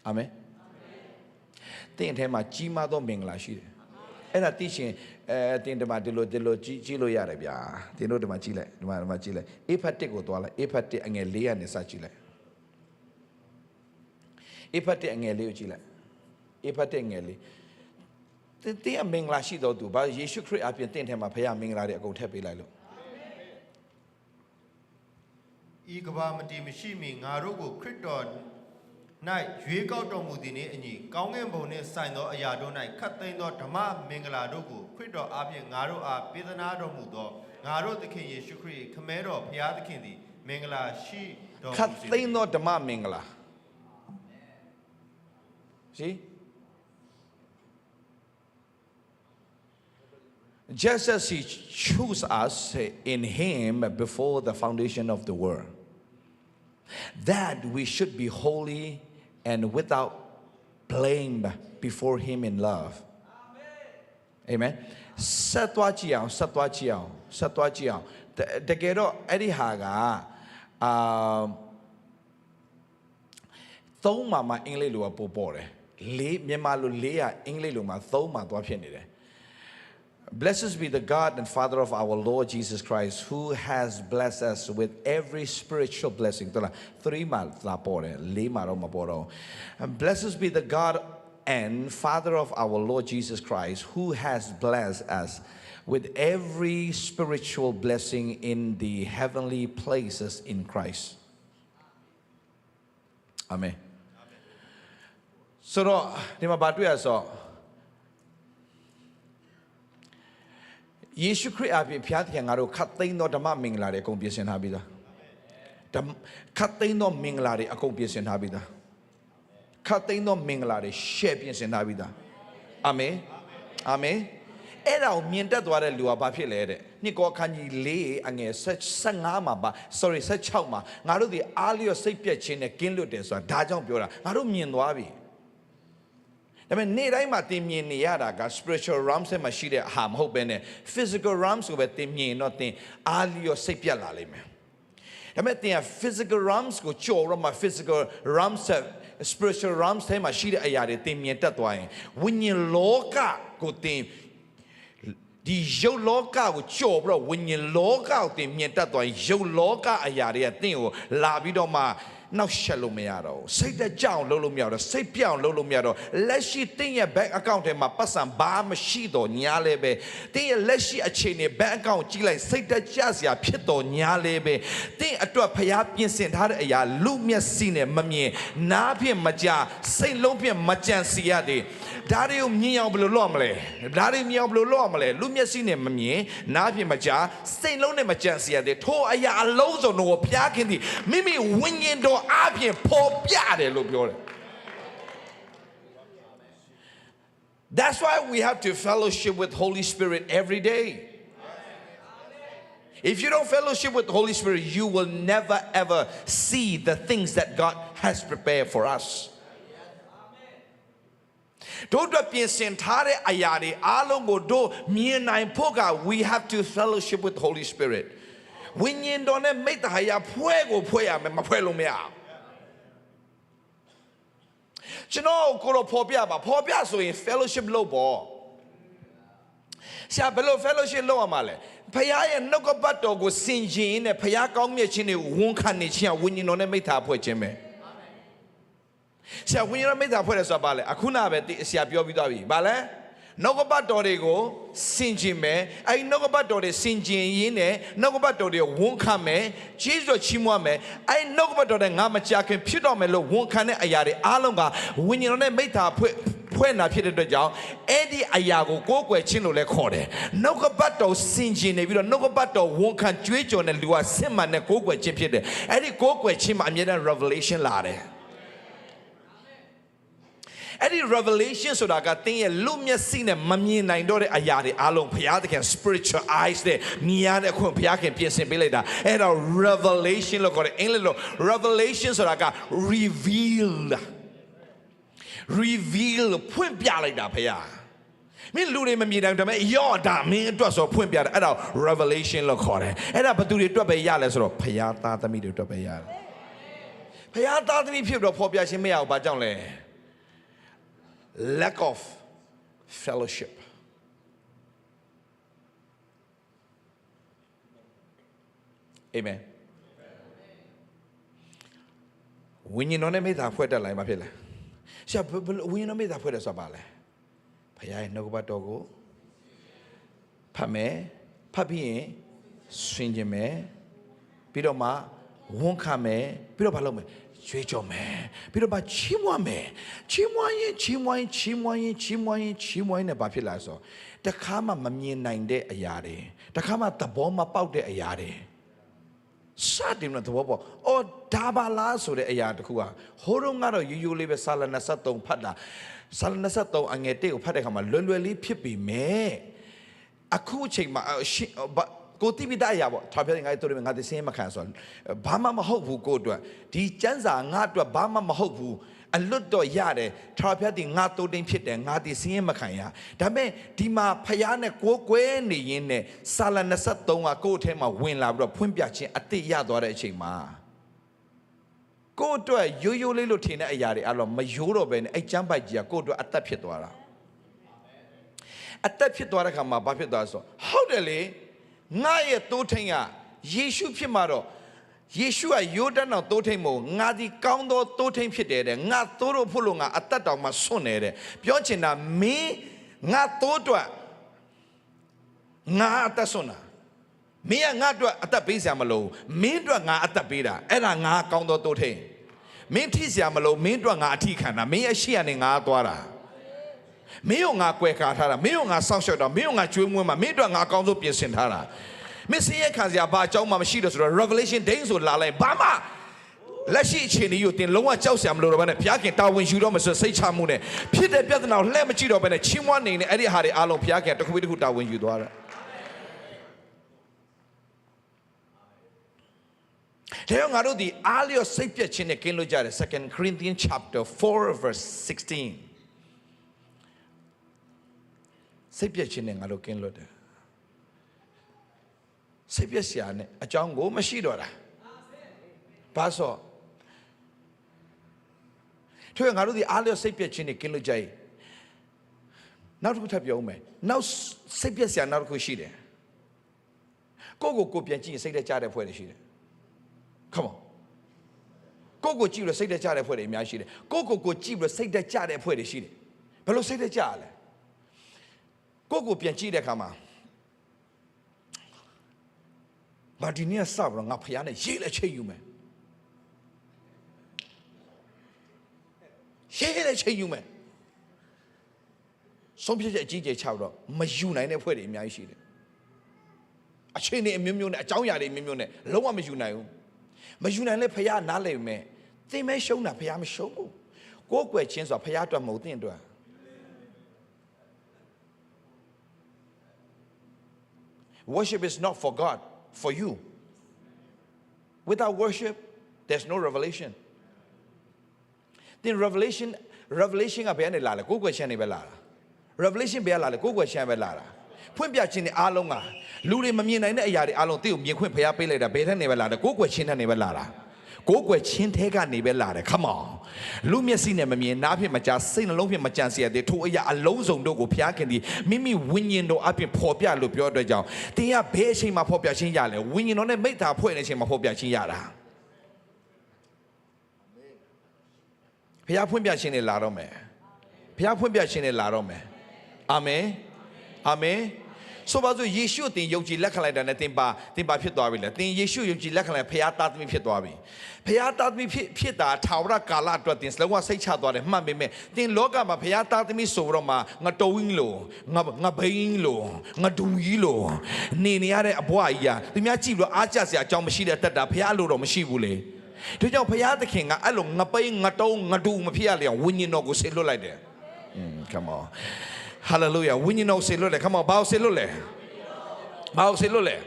Speaker 1: အာမင်သင်အထဲမှာကြီးမားသောမင်္ဂလာရှိတယ်အဲ့ဒါသိရှင်တင်တမဒီလိုကြီးလို့ရတယ်ဗျာတင်တို့ဒီမှာကြီးလိုက်ဒီမှာကြီးလိုက်အေဖတ်တစ်ကိုသွားလိုက်အေဖတ်တစ်အငယ်၄ကနေစကြီးလိုက်အေဖတ်တစ်အငယ်၄ကိုကြီးလိုက်အေဖတ်တစ်အငယ်၄တင်အမင်္ဂလာရှိတော်သူဘာယေရှုခရစ်အပြင်တင်ထဲမှာဖခင်မင်္ဂလာတွေအကုန်ထည့်ပေးလိုက်လို့
Speaker 2: ဤကဘာမတီမရှိမီငါတို့ကိုခရစ်တော်၌ရွေးကောက်တော်မူသည်နှင့်အညီကောင်းကင်ဘုံနှင့်ဆိုင်သောအရာတို့၌ခတ်သိမ်းသောဓမ္မမင်္ဂလာတို့ကိုခရစ်တော်အားဖြင့်ငါတို့အားပေးသနာတော်မူသောငါတို့သခင်ယေရှုခရစ်ခမဲတော်ဘုရားသခင်သည်မင်္ဂလာရှိတော်မူစေ
Speaker 1: ခတ်သိမ်းသောဓမ္မမင်္ဂလာ See Just as he chose us in him before the foundation of the world that we should be holy and without blame before him in love. Amen. ဆက်သွားကြည့်အောင်တကယ်တော့အဲ့ဒီဟာကသုံးမှာအင်္ဂလိပ်လိုပို့ပေါ်တယ်လေးမြန်မာလိုလေးကအင်္ဂလိပ်လိုမှာသုံးမှာသွားဖြစ်နေတယ်Blessed be the God and Father of our Lord Jesus Christ, who has blessed us with every spiritual blessing. Blessed be the God and Father of our Lord Jesus Christ, who has blessed us with every spiritual blessing in the heavenly places in Christ. Amen. So,ယေရှုခရစ်အပြင်ဖျားသခင်ငါတို့ခတ်သိမ်းသောဓမ္မမင်္ဂလာတွေအကုန်ပြင်ဆင်ထားပြီးသား ခတ်သိမ်းသောမင်္ဂလာတွေအကုန်ပြင်ဆင်ထားပြီးသားခတ်သိမ်းသောမင်္ဂလာတွေရှယ်ပြင်ဆင်ထားပြီးသားအာမင်အာမင်အဲ့ဒါကိုမြင်တတ်သွားတဲ့လူကဘာဖြစ်လဲတဲ့နှစ်ကောအခန်းကြီး4အငယ်15မှာ16မှာငါတို့ဒီအားလျော့စိတ်ပြည့်ခြင်းနဲ့ကင်းလွတ်တယ်ဆိုတာဒါကြောင့်ပြောတာငါတို့မြင်သွားပြီဒါပေမဲ့နေ့တိုင်းမှာသင်မြင်နေရတာက spiritual realms မှာရှိတဲ့ဟာမဟုတ်ဘဲနဲ့ physical realms ကိုပဲသင်မြင်တော့သင်အားလျော့စိတ်ပြတ်လာလိမ့်မယ်ဒါပေမဲ့သင်က physical realms ကိုကြော်တော့မှ physical realms spiritual realms ထဲမှာရှိတဲ့အရာတွေသင်မြင်တတ်သွားရင်ဝိညာဉ်လောကကိုသင်ဒီယုတ်လောကကိုကြော်ပြီးတော့ဝိညာဉ်လောကကိုသင်မြင်တတ်သွားရင်ယုတ်လောကအရာတွေကသင်ကိုလာပြီးတော့မှနောက်ရှက်လို့မရတော့ဘူးစိတ်တကြအောင်လုပ်လို့မရတော့စိတ်ပြောင်းလုပ်လို့မရတော့လက်ရှိသင်ရဲ့ bank account ထဲမှာပတ်စံဘာမှမရှိတော့ညာလဲပဲသင်ရဲ့လက်ရှိအခြေအနေ bank account ကြည့်လိုက်စိတ်တကြစရာဖြစ်တော့ညာလဲပဲသင်အတွက်ဖျားပြင်ဆင်ထားတဲ့အရာလူမျက်စိနဲ့မမြင်နားဖြင့်မကြားစိတ်လုံးဖြင့်မကြံစီရသေးဒါတွေကိုမြင်အောင်ဘယ်လိုလုပ်မလဲဒါတွေမြင်အောင်ဘယ်လိုလုပ်မလဲလူမျက်စိနဲ့မမြင်နားဖြင့်မကြားစိတ်လုံးနဲ့မကြံစီရသေးထိုအရာအလုံးစုံတို့ကိုဖျားခင်သည်မိမိဝိညာဉ်တော်အပြင်ပေါ်ပြတယ်လို့ပြောတယ် That's why we have to fellowship with Holy Spirit every day. If you don't fellowship with the Holy Spirit, you will never ever see the things that God has prepared for us. တို့တော့ပြင်ဆင်ထားတဲ့အရာတွေအားလုံးကိုတို့မြင်နိုင်ဖို့က we have to fellowship with the Holy Spirit. ဝိညာဉ်တော်နဲ့မိတ္တဟာယဖွဲ့ကိုဖွဲ့ရမယ်မဖွဲ့လို့မရဘူးကျွန်တော်ကိုတော့ဖော်ပြဆိုရင် fellowship လုပ်ပေါ့ဆရာဘယ်လို fellowship လုပ်ရမှာလဲဖခင်ရဲ့နှုတ်ကပတ်တော်ကိုစင်ကြင်နဲ့ဖခင်ကောင်းမြတ်ခြင်းတွေဝန်ခံနေခြင်းဝိညာဉ်တော်နဲ့မိတ္တာဖွဲ့ခြင်းပဲဆရာဝိညာဉ်တော်မိတ္တာဖွဲ့တယ်ဆိုတာဘာလဲအခုနပဲဆရာပြောပြီးသွားပြီဘာလဲနှုတ်ကပတ်တော်တွေကိုစင်ကြင်မယ်အဲဒီနှုတ်ကပတ်တော်တွေစင်ကြင်ရင်းနဲ့နှုတ်ကပတ်တော်တွေဝန်ခံမယ်ဂျေဇုချီးမွမ်းမယ်အဲဒီနှုတ်ကပတ်တော်တွေငါမကြခင်ဖြစ်တော်မယ်လို့ဝန်ခံတဲ့အရာတွေအားလုံးကဝိညာဉ်တော်နဲ့မိတ္တာဖွဲ့နာဖြစ်တဲ့အတွက်ကြောင့်အဲ့ဒီအရာကိုကိုးကွယ်ခြင်းလို့လည်းခေါ်တယ်နှုတ်ကပတ်တော်စင်ကြင်နေပြီးတော့နှုတ်ကပတ်တော်ဝန်ခံကြွေးကြော်တဲ့လူကစစ်မှန်တဲ့ကိုးကွယ်ခြင်းဖြစ်တယ်အဲ့ဒီကိုးကွယ်ခြင်းမှာအမြဲတမ်း revelation လာတယ်အဲ့ဒီ revelation ဆိုတာကသင်ရဲ့လူမျက်စိနဲ့မမြင်နိုင်တော့တဲ့အရာတွေအားလုံးဘုရားသခင် spiritual eyes နဲ့မြင်ရတဲ့အခွင့်ဘုရားခင်ပြင်ဆင်ပေးလိုက်တာအဲ့တော့ revelation လို့ခေါ်တယ်အင်္ဂလိပ်လို revelation ဆိုတာက reveal ဖွင့်ပြလိုက်တာဘုရားမင်းလူတွေမမြင်နိုင်ဒါပေမဲ့ယောဒါမင်းအတွက်ဆိုဖွင့်ပြတယ်အဲ့ဒါ revelation လို့ခေါ်တယ်အဲ့ဒါဘသူတွေအတွက်ပဲရလဲဆိုတော့ဘုရားသားသမီးတွေအတွက်ပဲရတယ်ဘုရားသားသမီးဖြစ်တော့ဖော်ပြခြင်းမရဘူးဘာကြောင့်လဲlack of fellowship. Amen. ဝိညာဉ်တော်နဲ့မိသားဖွဲ့တက်လိုက်မှာဖြစ်လားဆရာဝိညာဉ်တော်မိသားဖွဲ့တယ်ဆိုတာပါလဲဘုရားရဲ့နှုတ်ကပတ်တော်ကိုဖတ်မယ်ဖတ်ပြီးရင်ဆွင်ကျင်မယ်ပြီးတော့မှဝန်ခံမယ်ပြီးတော့ဘာလုပ်မလဲရွေးကြော်မယ်ပြီးတော့ချီးမွမ်းမယ်ချီးမွမ်းရင်နဲ့ဘာဖြစ်လာဆိုတခါမှမမြင်နိုင်တဲ့အရာတွေတခါမှသဘောမပေါက်တဲ့အရာတွေစတင်တဲ့သဘောပေါ့အော်ဒါပါလားဆိုတဲ့အရာတခုကဟိုတော့ကတော့ရိုးလေးပဲစာလ23ဖတ်တာစာလ23အငယ်1ကိုဖတ်တဲ့အခါမှာလွယ်လွယ်လေးဖြစ်ပြီမဲ့အခုအချိန်မှာကိုတိပိတအရာပေါ့ထားပြငါတို့တွေငါသိစင်းမခံဆိုဘာမှမဟုတ်ဘူးကိုအတွက်ဒီကျမ်းစာငါအတွက်ဘာမှမဟုတ်ဘူးအလွတ်တော့ရတယ်ထားပြတဲ့ငါတိုးတင်းဖြစ်တယ်ငါသိစင်းမခံရဒါပေမဲ့ဒီမှာဖျားနဲ့ကိုကွဲနေရင်းနဲ့စာလ23ကကိုယ့်အထဲမှာဝင်လာပြီးတော့ဖွင့်ပြခြင်းအတိတ်ရသွားတဲ့အချိန်မှာကိုယ့်အတွက်ရိုးလေးလို့ထင်တဲ့အရာတွေအဲ့လိုမရိုးတော့ပဲနဲ့အဲ့ကျမ်းပိုက်ကြီးကကိုယ့်အတွက်အသက်ဖြစ်သွားတာအသက်ဖြစ်သွားတဲ့ခါမှာဘာဖြစ်သွားဆိုဟုတ်တယ်လေငါရဲ့တိုးထိန်ကယေရှုဖြစ်မှာတော့ယေရှုကယိုဒန်တော်တိုးထိန်မို့ငါဒီကောင်းသောတိုးထိန်ဖြစ်တယ်တဲ့ငါတိုးလို့ဖို့လို့ငါအသက်တောင်မှဆွန့်နေတဲ့ပြောချင်တာမင်းငါတိုးအတွက်ငါအသက်ဆွန့်တာမင်းကငါအတွက်အသက်ပေးစရာမလိုမင်းအတွက်ငါအသက်ပေးတာအဲ့ဒါငါကောင်းသောတိုးထိန်မင်းထိစရာမလိုမင်းအတွက်ငါအထိခံတာမင်းအရှိကနေငါသွားတာမင်းကိုငါကွယ်ကာထားတာမင်းကိုငါစောင့်ရှောက်တာမင်းကိုငါကျွေးမွေးမှာမင်းအတွက်ငါအကောင်းဆုံးပြင်ဆင်ထားတာ မင်းစင်းရဲခံစရာဘာအကြောင်းမှမရှိတော့ဆိုတော့ revelation ဒိန်းဆိုလာလိုက်ဘာမှလက်ရှိအခြေအနေကိုတင်လုံးဝကြောက်စရာမလိုတော့ဘဲနဲ့ဘုရားခင်တာဝန်ယူတော့မဆိုစိတ်ချမှုနဲ့ဖြစ်တဲ့ပြဿနာကိုလှည့်မကြည့်တော့ဘဲနဲ့ချင်းမွားနေနေအဲ့ဒီဟာတွေအားလုံးဘုရားခင်တစ်ခုပြီးတစ်ခုတာဝန်ယူသွားတယ်ဒါကြောင့်ငါတို့ဒီအားလျော်စိတ်ပြည့်ခြင်းနဲ့ကင်းလွတ်ကြတယ် 2 Corinthians chapter 4 verse 16စိတ်ပြည့်ခြင်းနဲ့ငါတို့ကင်းလွတ်တယ်စိတ်ပြည့်စရာနဲ့အကြောင်းကိုမရှိတော့တာဘာဆိုထို့ငါတို့ဒီအားလျော်စိတ်ပြည့်ခြင်းနဲ့ကင်းလွတ်ကြ၏နောက်တစ်ခုထပ်ပြောဦးမယ်နောက်စိတ်ပြည့်စရာနောက်တစ်ခုရှိတယ်ကိုပြန်ကြည့်ရင်စိတ်ထဲကြားတဲ့ဖွဲ့တွေရှိတယ်Come on ကိုကြည့်လို့စိတ်ထဲကြားတဲ့ဖွဲ့တွေအများရှိတယ်ကိုကြည့်လို့စိတ်ထဲကြားတဲ့ဖွဲ့တွေရှိတယ်ဘယ်လိုစိတ်ထဲကြားရလဲကိုပြန်ကြည့်တဲ့အခါမှာငါဒီနေ့စပြီးတော့ငါဖျားနဲ့ရေးလက်ချိတ်ယူမယ်ရေးလက်ချိတ်ယူမယ်ဆုံးဖြတ်ချက်အကြီးကျယ်ချတော့မယူနိုင်တဲ့ဖွဲ့တွေအများကြီးရှိတယ်အချိန်တွေအမျိုးမျိုးနဲ့အကြောင်းအရာတွေအမျိုးမျိုးနဲ့လုံးဝမယူနိုင်ဘူးမယူနိုင်လဲဖယားနားလည်မယ်သင်မဲရှုံးတာဖယားမရှုံးဘူးကိုယ်ကွယ်ချင်းဆိုတာဖယားအတွက်မဟုတ်သင်အတွက် Worship is not for God for you without worship there's no revelation then revelation ကဘယ်ကနေလာလဲကိုယ်ကွယ်ချင်းနေပဲလာတာ revelation ဘယ်ကလာလဲကိုယ်ကွယ်ချင်းပဲလာတာဖွင့်ပြခြင်းတွေအားလုံးကလူတွေမမြင်နိုင်တဲ့အရာတွေအားလုံးသိကိုမြင်ခွင့်ဖျားပေးလိုက်တာဘယ်ထက်နေပဲလာတယ်ကိုယ်ကွယ်ချင်းထက်နေပဲလာတာကိုယ်ကွယ်ချင်းထဲကနေပဲလာတယ် come on လူမျက်စိနဲ့မမြင်နားဖြင့်မကြားစိတ်နှလုံးဖြင့်မကြံစည်ရသေးထိုအရာအလုံးစုံတို့ကိုဖျားခင်သည်မိမိဝိညာဉ်တော်အပြင်ဖော်ပြလို့ပြောတဲ့ကြောင့်တင်ကဘယ်အချိန်မှာဖော်ပြခြင်းရလဲဝိညာဉ်တော်နဲ့မိသားဖွဲ့နေတဲ့အချိန်မှာဖော်ပြခြင်းရတာဖျားဖွင့်ပြခြင်းနဲ့လာတော့မယ်ဖျားဖွင့်ပြခြင်းနဲ့လာတော့မယ်အာမင်အာမင်ဆိုပါစို့ယေရှုတင်ယုံကြည်လက်ခံလိုက်တာနဲ့တင်ပါဖြစ်သွားပြီလေတင်ယေရှုယုံကြည်လက်ခံလိုက်ဖခင်သားသမီးဖြစ်သွားပြီဖခင်သားသမီးဖြစ်တာထာဝရကာလအတွက်တင်လုံးဝစိတ်ချသွားတယ်မှတ်ပေမဲ့တင်လောကမှာဖခင်သားသမီးဆိုတော့မှငါတုံးကြီးလို့ငါဘိန်းလို့ငါဒူကြီးလို့နေရတဲ့အဘွားကြီးอ่ะသူများကြည့်လို့အားကျစရာအကြောင်းမရှိတဲ့တက်တာဖခင်လို့တော့မရှိဘူးလေဒါကြောင့်ဖခင်သခင်ကအဲ့လိုငါပိန်းငါတုံးငါဒူမဖြစ်ရလေအောင်ဝိညာဉ်တော်ကိုဆေလွတ်လိုက်တယ် come on Hallelujah ဝိညာဉ်တော်ဆေလွတ်တယ် come on ဘာလို့ဆေလွတ်လဲဘာလို့ဆေလွတ်လဲ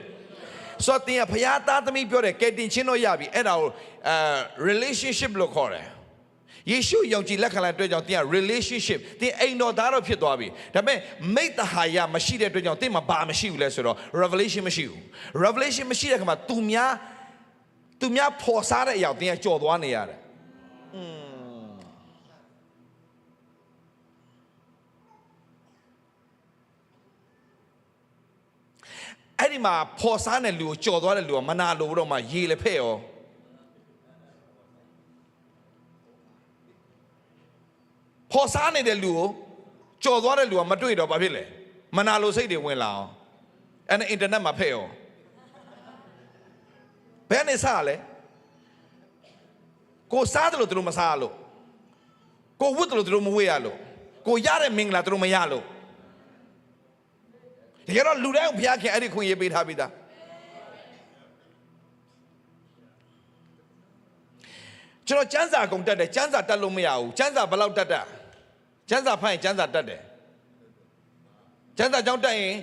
Speaker 1: ဆိုတော့တင်ဖခင်သားသမီးပြောတယ်ကဲတင်ချင်းတော့ရပြီအဲ့ဒါကိုrelationship လို့ခေါ်တယ်ယေရှုယုံကြည်လက်ခံလိုက်တဲ့အတွက်ကြောင့်တင်က relationship တင်အိမ်တော်သားတော့ဖြစ်သွားပြီဒါပေမဲ့မိတ္တဟာယမရှိတဲ့အတွက်ကြောင့်တင်မှာဘာမရှိဘူးလဲဆိုတော့ revelation မရှိဘူး revelation မရှိတဲ့အခါမှာသူများဖော်စားတဲ့အရာတင်ကကြော်သွားနေရတယ်အဲ့ဒီမှာဖော်စားတဲ့လူကိုကြော်သွားတဲ့လူကမနာလို့တော့မှရေလည်းဖဲ့ရောဖော်စားနေတဲ့လူကိုကြော်သွားတဲ့လူကမတွေ့တော့ဘာဖြစ်လဲမနာလို့စိတ်တွေဝင်လာအောင်အဲ့နဲ့အင်တာနက်မှာဖဲ့ရောဘယ်နဲ့စားလဲကိုစားတယ်လို့သူတို့မစားလို့ကိုဝတ်တယ်လို့သူတို့မဝတ်ရလို့ကိုရတဲ့မင်္ဂလာသူတို့မရလို့တကယ်တော့လူတိုင်းကိုဘုရားခင်အဲ့ဒီခွင့်ရေးပေးထားပြီးသားကျွန်တော်ကျမ်းစာကုန်တက်တယ်ကျမ်းစာတက်လို့မရဘူးကျမ်းစာဘယ်လောက်တက်တာကျမ်းစာဖတ်ရင်ကျမ်းစာတက်တယ်ကျမ်းစာကြောင်းတက်ရင်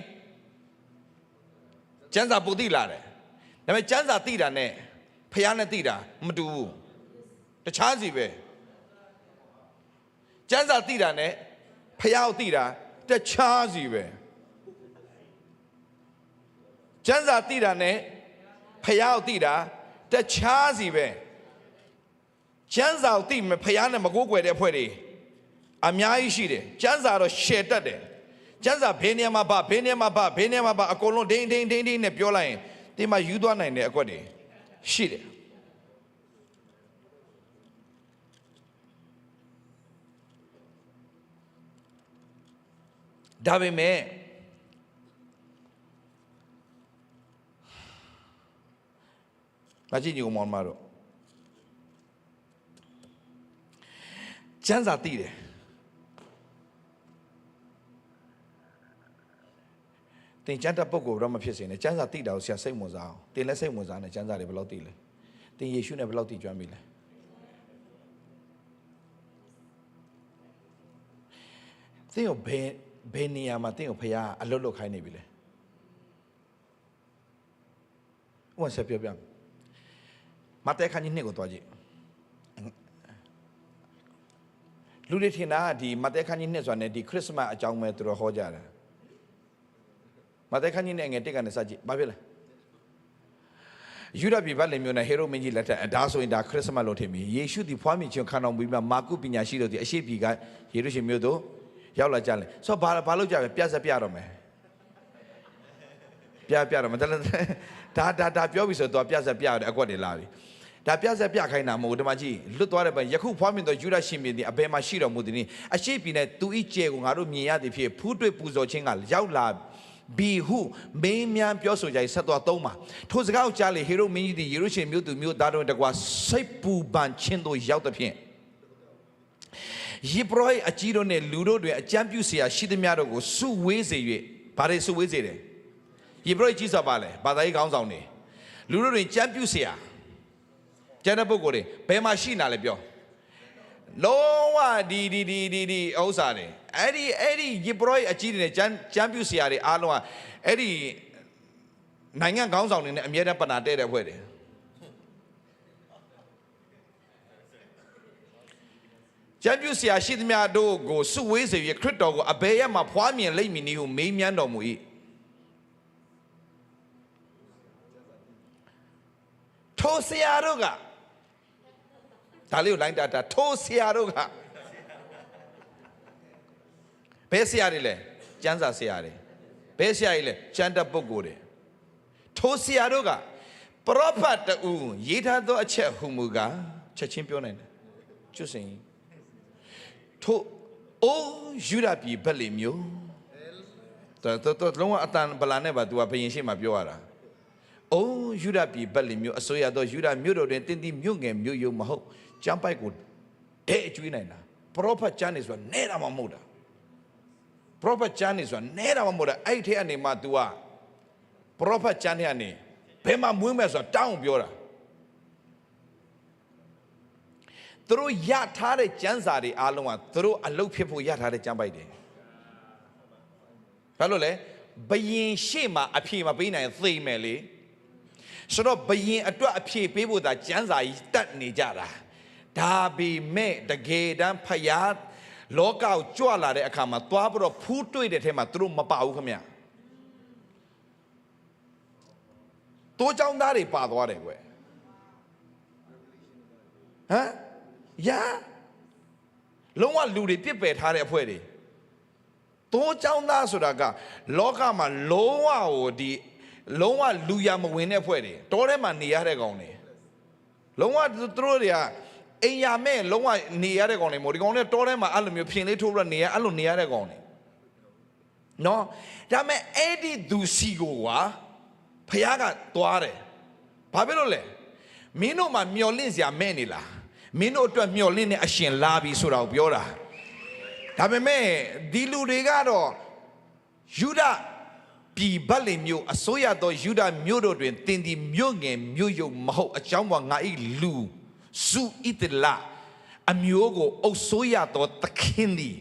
Speaker 1: ကျမ်းစာပိုသိလာတယ်ဒါပေမဲ့ကျမ်းစာသိတာနဲ့ဘုရားနဲ့သိတာမတူဘူးတခြားစီပဲကျမ်းစာသိတာနဲ့ဘုရားကိုသိတာတခြားစီပဲကျမ်းစာသိတာနဲ့ဖယားကိုသိတာတခြားစီပဲကျမ်းစာကိုသိမယ်ဖယားနဲ့မကိုးကွယ်တဲ့အဖွဲ့တွေအများကြီးရှိတယ်ကျမ်းစာတော့ရှယ်တတ်တယ်ကျမ်းစာဘယ်နေရာမှာပါဘယ်နေရာမှာပါဘယ်နေရာမှာပါအကုန်လုံးဒိန်းနဲ့ပြောလိုက်ရင်ဒီမှာယူသွားနိုင်တဲ့အကွက်တွေရှိတယ်ဒါပေမဲ့ကြည့်ညီကောင်မောင်မတို့ကျမ်းစာသိတယ် တင်ကျမ်းတဲ့ပုဂ္ဂိုလ်တော့မဖြစ်စေနဲ့ကျမ်းစာသိတာကိုဆရာစိတ်ဝင်စားအောင်တင်လက်စိတ်ဝင်စားနဲ့ကျမ်းစာတွေဘယ်လောက်သိလဲတင်ယေရှုနဲ့ဘယ်လောက်သိကျွမ်းပြီလဲသင်ကိုဘယ်နေရာမှာသင်ကိုဖခင်အလွတ်လွတ်ခိုင်းနေပြီလဲဥပမာဆက်ပြောပြမဿဲခန်းကြီးနှစ်ကိုတွားကြည့်လူတွေထင်တာဒီမဿဲခန်းကြီးနှစ်ဆိုတာ ਨੇ ဒီခရစ်စမတ်အကြောင်းပဲသူတို့ဟောကြတာမဿဲခန်းကြီးနဲ့ငယ်တစ်ကနေစကြည့်ဘာဖြစ်လဲယူဒပြည်ဗတ်လင်မျိုးနဲ့ဟေရိုမင်းကြီးလက်ထက်ဒါဆိုရင်ဒါခရစ်စမတ်လို့ထင်ပြီယေရှုသည်ဖွားမြင်ခြင်းခံတော်မူပြီးမှမာကုပညာရှိတို့သည်အရှိပြည်ကယေရုရှလင်မြို့သို့ရောက်လာကြတယ်ဆိုတော့ဘာလို့ကြပဲပြဆက်ပြတော့မယ်ပြတော့မယ်ဒါပြောပြီဆိုတော့ပြဆက်ပြရတယ်အကွက်တွေလာပြီဒါပြဆက်ပြခိုင်းတာမဟုတ်ဒီမှာကြည့်လွတ်သွားတဲ့ပိုင်းယခုဖွားမြင်သောယူဒရှင်ပြည်သည်အဘယ်မှာရှိတော်မူသည်နည်းအရှိပြည်နဲ့သူဤကျဲကိုငါတို့မြင်ရသည်ဖြစ်ဖူးတွေ့ပူဇော်ခြင်းကရောက်လာဘီဟုမင်းများပြောဆိုကြ၏ဆက်သွားသုံးပါထိုစကားကိုကြားလေဟေရုမင်းကြီးသည်ယေရုရှလင်မြို့သူမြို့သားတို့တကွာစိတ်ပူပန်ခြင်းတို့ရောက်သဖြင့်ယေဘရဟိအကြီးတို့နှင့်လူတို့တွင်အကြံပြုเสียရှိသမျှတို့ကိုစုဝေးစေ၍ဘာတွေစုဝေးစေတယ်ယေဘရဟိကြီးဆိုပါလေဘာသာရေးခေါင်းဆောင်တွေလူတို့တွင်ကြံပြုเสียကျန်တဲ့ပုဂ္ဂိုလ်တွေဘယ်မှာရှိနာလဲပြောလုံးဝဒီဥစ္စာတွေအဲ့ဒီယေဘရဟိအကြီးတွေနဲ့ကြံပြုเสียတွေအားလုံးကအဲ့ဒီနိုင်ငံခေါင်းဆောင်တွေနဲ့အမြဲတမ်းပနာတဲ့တဲ့အဖွဲ့တွေကြံပြုเสียရှိသမျှတို့ကိုစုဝေးစေ၍ခရစ်တော်ကိုအဘယ်ရမှာဖွားမြင်လိမ့်မည်နည်းဟုမေးမြန်းတော်မူ၏ထိုဆရာတို့ကဒါလေးကိုလိုင်းတာထိုဆရာတို့ကဘယ်ဆရာတွေလဲကျမ်းစာဆရာတွေဘယ်ဆရာတွေလဲကျမ်းတဲ့ပုဂ္ဂိုလ်တွေထိုဆရာတို့ကပရောဖက်တူရေးထားသောအချက်ဟူမူကားချက်ချင်းပြောနိုင်တယ်ကျွတ်စင်ထိုအိုးယူဒပြည်ဗက်လင်မျိုးတော်လုံးဝအတန်ဗလာနဲ့ပါသူကဘယင်ရှိမှပြောရတာအိုးယူဒပြည်ဗက်လင်မျိုးအစိုးရသောယူဒမြို့တော်တွင်တင်းတီမြို့ငယ်မြို့ယုံမဟုတ်ကျမ်းပိုက်ကိုတဲ့အကျွေးနိုင်တာပရောဖက်ကျမ်းနေဆိုတာနဲတာမှမဟုတ်တာပရောဖက်ကျမ်းနေဆိုတာနဲတာမှမဟုတ်တာအဲ့ထဲကနေမှ तू ကပရောဖက်ကျမ်းထဲကနေဘယ်မှာမွေးမဲ့ဆိုတာတောင်းပြောတာသူတို့ရထားတဲ့ကျမ်းစာတွေအားလုံးကသူတို့အလုပ်ဖြစ်ဖို့ရထားတဲ့ကျမ်းပိုက်တွေဘာလို့လဲဘယင်ရှေ့မှာအဖြေမပေးနိုင်သိမယ်လေဆိုတော့ဘယင်အတွက်အဖြေပေးဖို့ဒါကျမ်းစာကြီးတတ်နေကြတာဒါပေမဲ့တကယ်တမ်းဖယားလောကကိုကြွလာတဲ့အခါမှာသွားပြီးတော့ဖူးတွေ့တဲ့ထဲမှာသူတို့မပါဘူးခင်ဗျတိုးချောင်းသားတွေပါသွားတယ်ကွယ်ဟမ်ယာလုံးဝလူတွေပြစ်ပယ်ထားတဲ့အဖွဲ့တွေတိုးချောင်းသားဆိုတာကလောကမှာလုံးဝလုံးဝလူရမဝင်တဲ့အဖွဲ့တွေတောထဲမှာနေရတဲ့ကောင်တွေလုံးဝသူတို့တွေကအိမ်ရမဲ့လုံးဝနေရတဲ့ကောင်တွေမို့ဒီကောင်တွေတောထဲမှာအဲ့လိုမျိုးဖြင်လေးထိုးပြီးနေရအဲ့လိုနေရတဲ့ကောင်တွေနော်ဒါပေမဲ့အဲ့ဒီသူစီကိုကဖခင်ကသွားတယ်ဘာဖြစ်လို့လဲမင်းတို့မှာမျော်လင့်စရာမဲ့နေလားမင်းတို့အတွက်မျော်လင့်တဲ့အရှင်လာပြီဆိုတာကိုပြောတာဒါပေမဲ့ဒီလူတွေကတော့ယူဒပြည်ဗက်လင်မြို့အစိုးရသောယူဒမြို့တို့တွင်တင်ဒီမြို့ငယ်မြို့ယုံမဟုတ်အကြောင်းပေါ်ငါဤလူစုဣတလအမျိုးကိုအုပ်စိုးရသောသခင်သည်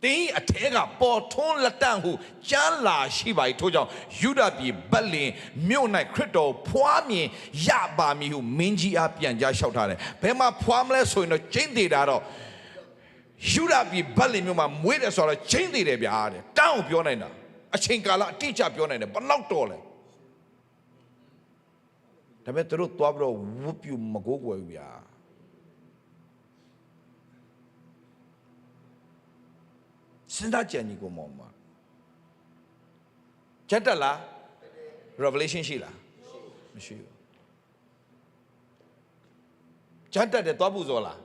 Speaker 1: တင်းအထဲကပေါ်ထွန်းလက်တန့်ဟုကျမ်းလာရှိပါ၏ထို့ကြောင့်ယူဒပြည်ဗက်လင်မြို့၌ခရစ်တော်ဖွားမြင်ရပါမည်ဟုမင်းကြီးအားပြန်ကြားလျှောက်ထားတယ်ဘယ်မှာဖွားမလဲဆိုရင်တော့ကျင်းသေးတာတော့ယူဒပြည်ဗက်လင်မြို့မှာမွေးတယ်ဆိုတော့ကျင်းသေးတယ်ဗျာတဲ့တောင်းပြောနိုင်တာအချိန်ကာလအတိအကျပြောနိုင်တယ်ဘလောက်တော်လဲဒါပေမဲ့သူတို့သွားပြီးတော့ဝုပြူမကိုးကွယ်ဘူးဗျာစဉ်းစားကြံညီကိုမောင်မချက်တက်လား revelation ရှိလားမရှိဘူးချက်တက်တယ်သွားပူဇော်လား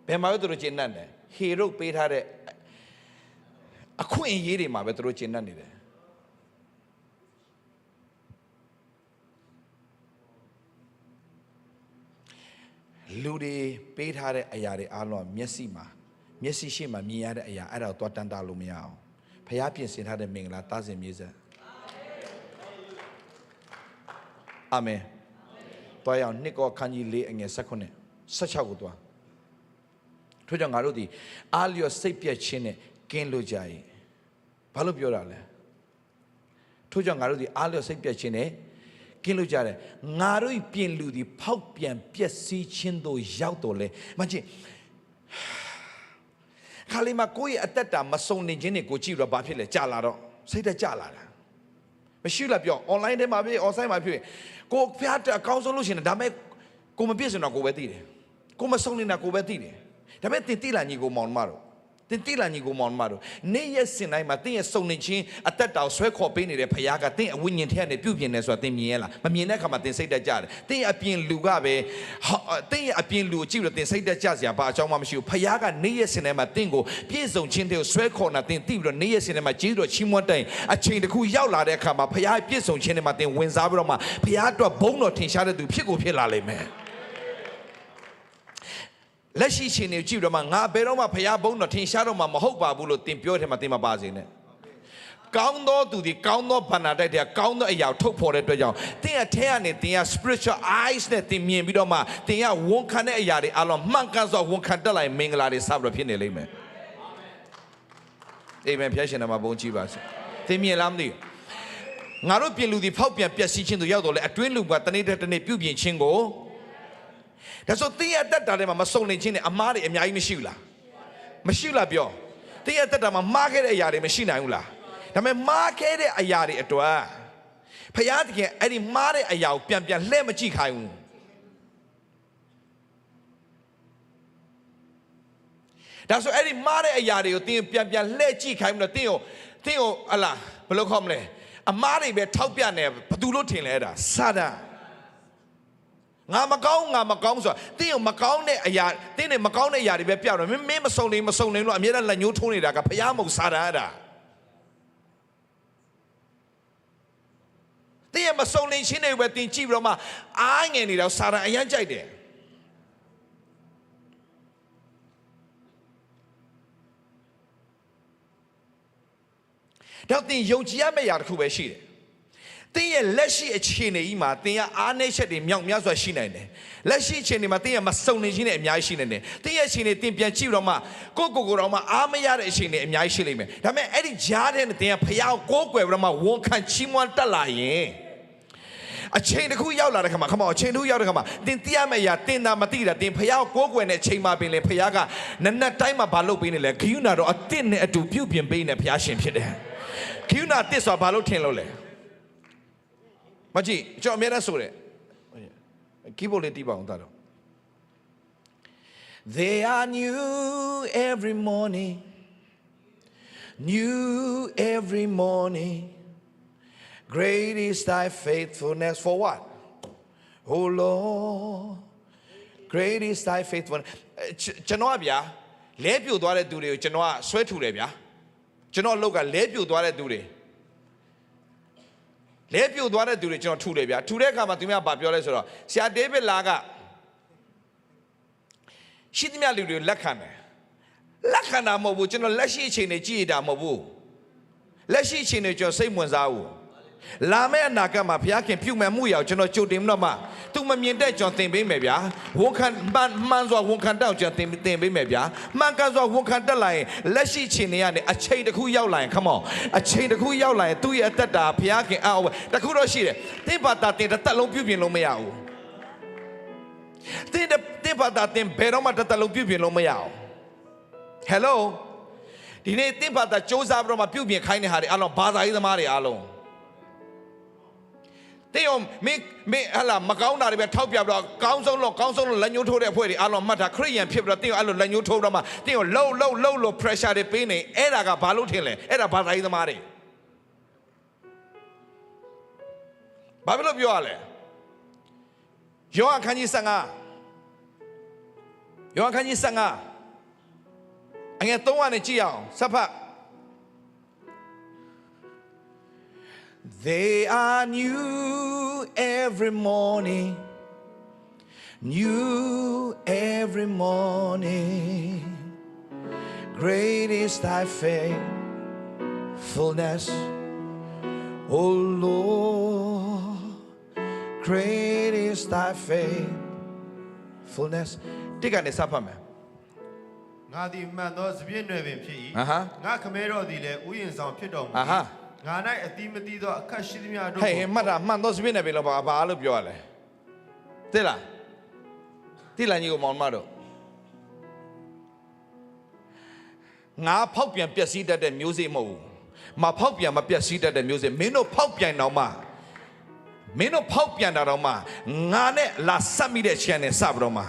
Speaker 1: ဘယ်မှာပဲသူတို့ကျင့်တတ်တယ်ဟေရုပေးထားတဲ့အခွင့်အရေးတွေမှာပဲသူတို့ကျင့်တတ်နေတယ်လူတွေပေးထားတဲ့အရာတွေအားလုံးမျက်စိရှိမှမြင်ရတဲ့အရာအဲ့ဒါကိုသွားတန်းတာလို့မရအောင် ဖျားပြင်ဆင်ထားတဲ့မင်္ဂလာတားစင်မြေဆက်အာမင်တွားရအောင်နှစ်ကောခန်းကြီး၄အငယ်16 16ကိုတွားထို့ကြောင့်ငါတို့ဒီအားလျော်စိတ်ပြည့်ခြင်းနဲ့ကင်းလို့ကြ၏ဘာလို့ပြောတာလဲထို့ကြောင့်ငါတို့ဒီအားလျော်စိတ်ပြည့်ခြင်းနဲ့ကင်းလို့ကြတယ်ငါတို့ပြင်လူဒီဖောက်ပြန်ပျက်စီးခြင်းတို့ရောက်တော်လဲမကြည့်ခါလီမှာကိုယ့်ရဲ့အသက်တာမစုံနေခြင်းတွေကိုကြည့်တော့ဘာဖြစ်လဲကြာလာတော့စိတ်သက်ကြာလာတာမရှိလားပြော online ထဲမှာဖြစ် offline မှာဖြစ်ကိုဖျားအကောင်းဆုံးလို့ရှိရင်ဒါမဲ့ကိုမပြည့်စုံတော့ကိုပဲသိတယ်ကိုမစုံနေတာကိုပဲသိတယ်ဒါမဲ့တင်တိလာညီကိုမောင်မတော်တင်တိလာညီကိုမောင်မတော်နေ့ရက်စင်တိုင်းမှာတင်းရဲ့စုံနေခြင်းအသက်တာဆွဲခေါ်ပေးနေတဲ့ဖခင်ကတင်းအဝိညာဉ်ထဲကနေပြုပြင်နေဆိုတာတင်းမြင်ရလားမမြင်တဲ့အခါမှာတင်းစိတ်တက်ကြတယ်တင်းရဲ့အပြင်လူကပဲတင်းရဲ့အပြင်လူကိုကြည့်လို့တင်းစိတ်တက်ကြစရာဘာအကြောင်းမှမရှိဘူးဖခင်ကနေ့ရက်စင်တိုင်းမှာတင်းကိုပြည့်စုံခြင်းတွေကိုဆွဲခေါ်တာတင်းသိပြီးတော့နေ့ရက်စင်တိုင်းမှာကျေးဇူးတော်ချီးမွမ်းတိုင်အချိန်တစ်ခုရောက်လာတဲ့အခါမှာဖခင်ပြည့်စုံခြင်းတွေမှာတင်းဝင်စားပြီးတော့မှဖခင်အတွက်ဘုန်းတော်ထင်ရှားတဲ့သူဖြစ်ကိုဖြစ်လာလိမ့်မယ်လက်ရှိချင်းနေကြည့်တော့မှငါဘယ်တော့မှဖျားဘုံတော့ထင်ရှားတော့မှမဟုတ်ပါဘူးလို့တင်ပြောတယ်မှတင်မပါစေနဲ့ကောင်းသောသူဒီကောင်းသောဘာနာတိုက်တဲ့ကောင်းသောအရာထုတ်ဖော်တဲ့အတွက်ကြောင့်တင်အထဲကနေတင်က spiritual eyes နဲ့တင်မြင်ပြီးတော့မှတင်ကဝန်ခံတဲ့အရာတွေအလုံးမှန်ကန်စွာဝန်ခံတက်လိုက်မင်္ဂလာတွေစပြီးတော့ဖြစ်နေလိမ့်မယ်အာမင်ဖျားရှင်နာမှာဘုန်းကြီးပါစေတင်မြင်လားမသိငါတို့ပြင်လူဒီဖောက်ပြန်ပျက်စီးခြင်းတို့ရောက်တော့လေအတွင်းလူကတနေ့တစ်နေ့ပြုပြင်ခြင်းကိုဒါဆိုတင်းရဲ့တက်တာထဲမှာမစုံနေခြင်းနဲ့အမားတွေအများကြီးမရှိဘူးလားမရှိလားပြောတင်းရဲ့တက်တာမှာမှားခဲ့တဲ့အရာတွေမရှိနိုင်ဘူးလားဒါပေမဲ့မှားခဲ့တဲ့အရာတွေအတွက်ဖယားတကယ်အဲ့ဒီမှားတဲ့အရာကိုပြန်လှည့်မကြည့်ခိုင်းဘူးဒါဆိုအဲ့ဒီမှားတဲ့အရာတွေကိုတင်းပြန်လှည့်ကြည့်ခိုင်းပြီးတော့တင်းကိုဟလာဘယ်လိုခေါ်မလဲအမားတွေပဲထောက်ပြနေဘသူလို့ထင်လဲအဲ့ဒါစာတန်ငါမကောင်းဆိုတာတင်းကိုမကောင်းတဲ့အရာတင်းနဲ့မကောင်းတဲ့အရာတွေပဲပြတော့မင်းမစုံနေလို့အမြဲတမ်းလက်ညှိုးထိုးနေတာကဖျားမဟုတ်စာတန်အဲ့ဒါတင်းရဲ့မစုံနေချင်းတွေပဲတင်းကြည့်ပြီးတော့မှအားငယ်နေတော့စာတန်အရန်ကြိုက်တယ်တော့တင်းယုံကြည်ရမယ့်အရာတစ်ခုပဲရှိတယ်တင်းရဲ့လက်ရှိအခြေအနေကြီးမှာတင်းရဲ့အားနည်းချက်တွေမြောက်များစွာရှိနိုင်တယ်လက်ရှိအခြေအနေမှာတင်းရဲ့မစုံနေခြင်းတွေအများကြီးရှိနေတယ်တင်းရဲ့အခြေအနေတင်းပြန်ကြည့်တော့မှကိုတော့မှအားမရတဲ့အခြေအနေအများကြီးရှိလိမ့်မယ်ဒါပေမဲ့အဲ့ဒီကြားထဲနဲ့တင်းရဲ့ဖျားကိုကိုးကွယ်ပြီးတော့မှဝန်ခံချီးမွမ်းတက်လာရင်အချိန်တစ်ခုရောက်လာတဲ့ခါမှာအချိန်တစ်ခုရောက်တဲ့ခါမှာတင်းသိရမယ့်အရာတင်းသာမသိတာတင်းဖျားကိုးကွယ်တဲ့အချိန်မှာပင်လေဖျားကနက်နက်တိုင်းမှာဘာလုပ်ပေးနေလဲဂိယူနာတော့အစ်နဲ့အတူပြုတ်ပြင်ပေးနေဖျားရှင်ဖြစ်တယ်ဂိယူနာတစ်ဆိုတာဘာလို့ထင်လို့လဲမကြည့်ကျွန်တော်အများနဲ့ဆိုတယ်ကီးဘိုးလေးတီးပါအောင်တာတော့ They are new every morning Great is thy faithfulness for what Oh Lord Great is thy faithfulness ကျွန်တော်ဗျာလဲပြိုသွားတဲ့သူတွေကိုကျွန်တော်ကဆွဲထူတယ်ဗျာကျွန်တော်အလုပ်ကလဲပြိုသွားတဲ့သူတွေလဲပြိုသွားတဲ့သူတွေကျွန်တော်ထူတယ်ဗျာထူတဲ့အခါမှာသူများဘာပြောလဲဆိုတော့ဆရာဒေးဗစ်လာကရှိသမျှလူတွေလက်ခံတယ်လက်ခံတာမဟုတ်ဘူးကျွန်တော်လက်ရှိအခြေအနေကြည့်ရတာမဟုတ်ဘူးလက်ရှိအခြေအနေကျွန်တော်စိတ်ဝင်စားဘူးလာမယ့်အနာဂတ်မှာဘုရားခင်ပြုမယ်မှုရအောင်ကျွန်တော်ကြိုတင်တော့မှသူမမြင်တဲ့ကျွန်တော်သင်ပေးမယ်ဗျာဝန်ခံမှန်စွာဝန်ခံတောက်ကျွန်တော်သင်ပေးမယ်ဗျာမှန်ကန်စွာဝန်ခံတက်လာရင်လက်ရှိအခြေအနေကနေအချိန်တစ်ခုရောက်လာရင် come on အချိန်တစ်ခုရောက်လာရင်သူ့ရဲ့အသက်တာဘုရားခင်အောက်တခုတော့ရှိတယ်သင်ဘာသာတင်တစ်သက်လုံးပြုပြင်လို့မရဘူးသင်ဘာသာတင်ဘယ်တော့မှတစ်သက်လုံးပြုပြင်လို့မရအောင် hello ဒီနေ့သင်ဘာသာစ조사ပြီးတော့မှပြုပြင်ခိုင်းတဲ့ဟာတွေအားလုံးဘာသာရေးသမားတွေအားလုံးတင်းအောင်မင်းဟလာမကောင်းတာတွေပဲထောက်ပြပြီးတော့ကောင်းဆုံးလို့လက်ညှိုးထိုးတဲ့အဖွဲ့တွေအားလုံးမှတ်တာခရိယန်ဖြစ်ပြီးတော့တင်းအောင်အဲ့လိုလက်ညှိုးထိုးတော့မှတင်းအောင်လှုပ်လို့ pressure တွေပေးနေအဲ့ဒါကဘာလို့ထင်လဲအဲ့ဒါဘာသာရေးသမားတွေဘာဖြစ်လို့ပြောရလဲယောဟန်ခန်းကြီး15အငယ်3ကနေကြည့်အောင်စဖတ် They are new every morning Great is thy fullness. Oh Lord, great is thy faithfulness. ဒီကနေစဖတ်မယ်
Speaker 2: ငါသည်မှန်သောစပြည့်နွယ်ပင်ဖြစ်၏ငါခမဲတော်သည်လည်းဥယျာဉ်ဆောင်ဖြစ်တော်မူ၏ငါ၌အတိမတိသောအခက်ရှိသမျှတို့ကိုဟဲ့မှတ်တာမှန်သောစပြည့်နယ်ပင်လို့ဘာလို့ပြောရလဲသိလားသိလားညီကိုမောင်မတို့ငါဖောက်ပြန်ပျက်စီးတတ်တဲ့မျိုးစေ့မဟုတ်ဘူးမဖောက်ပြန်မပျက်စီးတတ်တဲ့မျိုးစေ့မင်းတို့ဖောက်ပြန်တော့မှမင်းတို့ဖောက်ပြန်တာတော့မှငါနဲ့လာဆက်မိတဲ့ချန်နဲ့စပြီးတော့မှ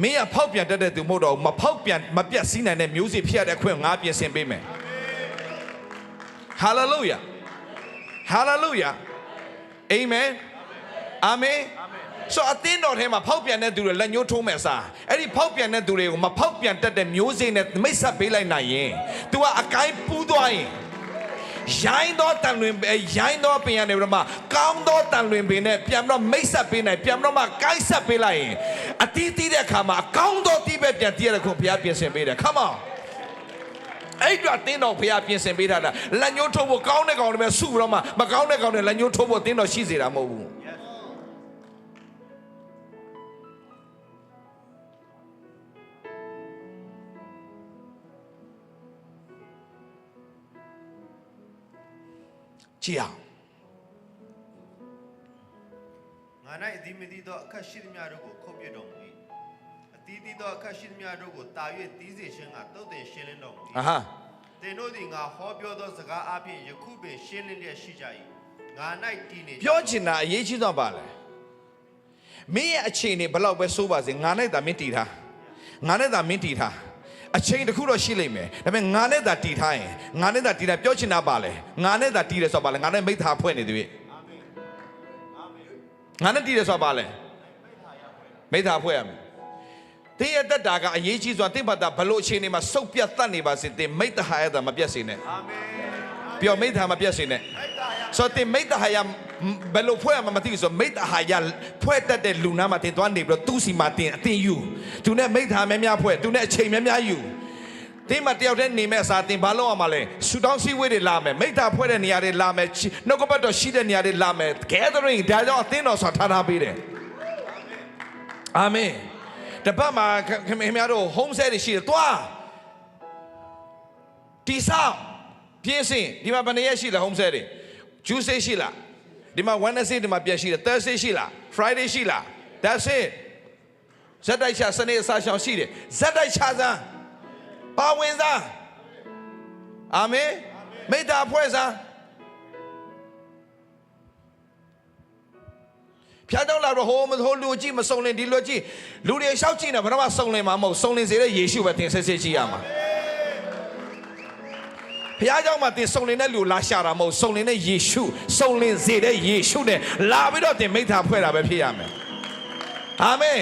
Speaker 2: မင်းကဖောက်ပြန်တတ်တဲ့သူမဟုတ်တော့မဖောက်ပြန်မပြတ်စည်းနိုင်တဲ့မျိုးစေ့ဖြစ်ရတဲ့အခွင့်ငါပြင်ဆင်ပေးမယ်ဟာလေလုယာဟာလေလုယာအာမင်အာမင်ဆိုအသင်းတော်ထဲမှာဖောက်ပြန်တဲ့သူတွေလက်ညှိုးထိုးမယ်စားအဲ့ဒီဖောက်ပြန်တဲ့သူတွေကိုမဖောက်ပြန်တတ်တဲ့မျိုးစေ့နဲ့မိတ်ဆက်ပေးလိုက်နိုင်ရင် तू ကအကိုင်းပူးသွားရင်ရိုင်းတော့တန်လွင်ရိုင်းတော့ပင်ရနေပြီးတော့မှကောင်းတော့တန်လွင်ပင်နဲ့ပြန်ပြီးတော့မိတ်ဆက်ပေးနိုင်ပြန်ပြီးတော့မှကိုင်းဆက်ပေးလိုက်ရင်အတီးတီးတဲ့အခါမှာကောင်းတော့တီးပဲပြန်တည်ရတဲ့ခုဘုရားပြင်ဆင်ပေးတယ် come on အဲ့ဒီအတင်းတော်ဘုရားပြင်ဆင်ပေးထားတာလက်ညှိုးထိုးဖို့ကောင်းတဲ့ကောင်တွေပဲစုပြီးတော့မှမကောင်းတဲ့ကောင်တွေလက်ညှိုးထိုးဖို့အတင်းတော်ရှိစေတာမဟုတ်ဘူးကြည့်အောင်ငါ၌အတိမတိသောအခက်ရှိသမျှတို့ကိုခုတ်ပြတော်မူ၏အတိတိသောအခက်ရှိသမျှတို့ကိုတာ၍တီးစေခြင်းကတုတ်တင်ရှင်းလင်းတော်မူ၏သင်တို့သည်ငါဟောပြောသောစကားအပြင်ယခုပင်ရှင်းလင်းလျက်ရှိကြ၏ငါ၌တည်နေပြောချင်တာအရေးကြီးဆုံးပါလေမင်းရဲ့အခြေအနေဘယ်လောက်ပဲဆိုးပါစေငါနဲ့သာမင်းတည်ထားငါနဲ့သာမင်းတည်ထားအချိန်တစ်ခုတော့ရှိလိမ့်မယ်ဒါပေမဲ့ငါနဲ့သာတည်ထားရင်ငါနဲ့သာတည်တာပြောချင်တာပါလေငါနဲ့သာတည်တယ်ဆိုပါလေငါနဲ့မိသားဖွဲ့နေသေးပြီငါနဲ့တည်တယ်ဆိုပါလေမိသားဖွဲ့ရမယ်တင်းရဲ့တက်တာကအရေးကြီးဆိုတာတင်းဘာသာဘလို့အခြေအနေမှာစုပ်ပြတ်တတ်နေပါစေတင်းမိသားရတာမပြတ်စေနဲ့အာမင်ပြောမိသားမပြတ်စေနဲ့ဆိုတော့တင်းမိသားရဘယ်လိုဖွဲ့ရမှာမသိဘူးဆိုမိသားရဖွဲ့တတ်တဲ့လူနာမှာတင်းသွားနေပြီးတော့သူ့စီမှာတင်းအတင်းယူသူနဲ့မိသားများများဖွဲ့သူနဲ့အချိန်များများယူတင်းမတယောက်တည်းနေမဲ့အစားတင်းဘာလို့ရမှာလဲဆူတောင်းစည်းဝေးတွေလာမယ်မိသားဖွဲ့တဲ့နေရာတွေလာမယ်နှုတ်ကပတ်တော်ရှိတဲ့နေရာတွေလာမယ် gathering ဒါကြောင့်အတင်းတော်ဆိုတာထားပေးတယ်အာမင်တပတ်မှာခင်ဗျားတို့ home set တွေရှိတယ်တွားတီဆောက်ပြင်းစင်ဒီမှာဘယ်နှစ်ရက်ရှိလဲ home set တွေ Tuesday ရှိလားဒီမှာ Wednesday ဒီမှာပြန်ရှိတယ် Thursday ရှိလား Friday ရှိလား That's it ဇက်တိုက်ချစနေအစားရှောင်ရှိတယ်ဇက်တိုက်ချစမ်းပါဝင်စားအာမင်မိသားဖွဲ့စားဖျားတော့လာတော့ဟိုလူကြည့်မစုံလင်ဒီလူကြည့်လူတွေရှောက်ကြည့်နေဘာမှစုံလင်မှာမဟုတ်စုံလင်စေတဲ့ယေရှုပဲသင်ဆက်ဆက်ကြည့်ရမှာဖျားเจ้าမှာသင်စုံလင်တဲ့လူလာရှာတာမဟုတ်စုံလင်တဲ့ယေရှုစုံလင်စေတဲ့ယေရှုနဲ့လာပြီးတော့သင်မိသားဖွဲ့တာပဲဖြစ်ရမယ်အာမင်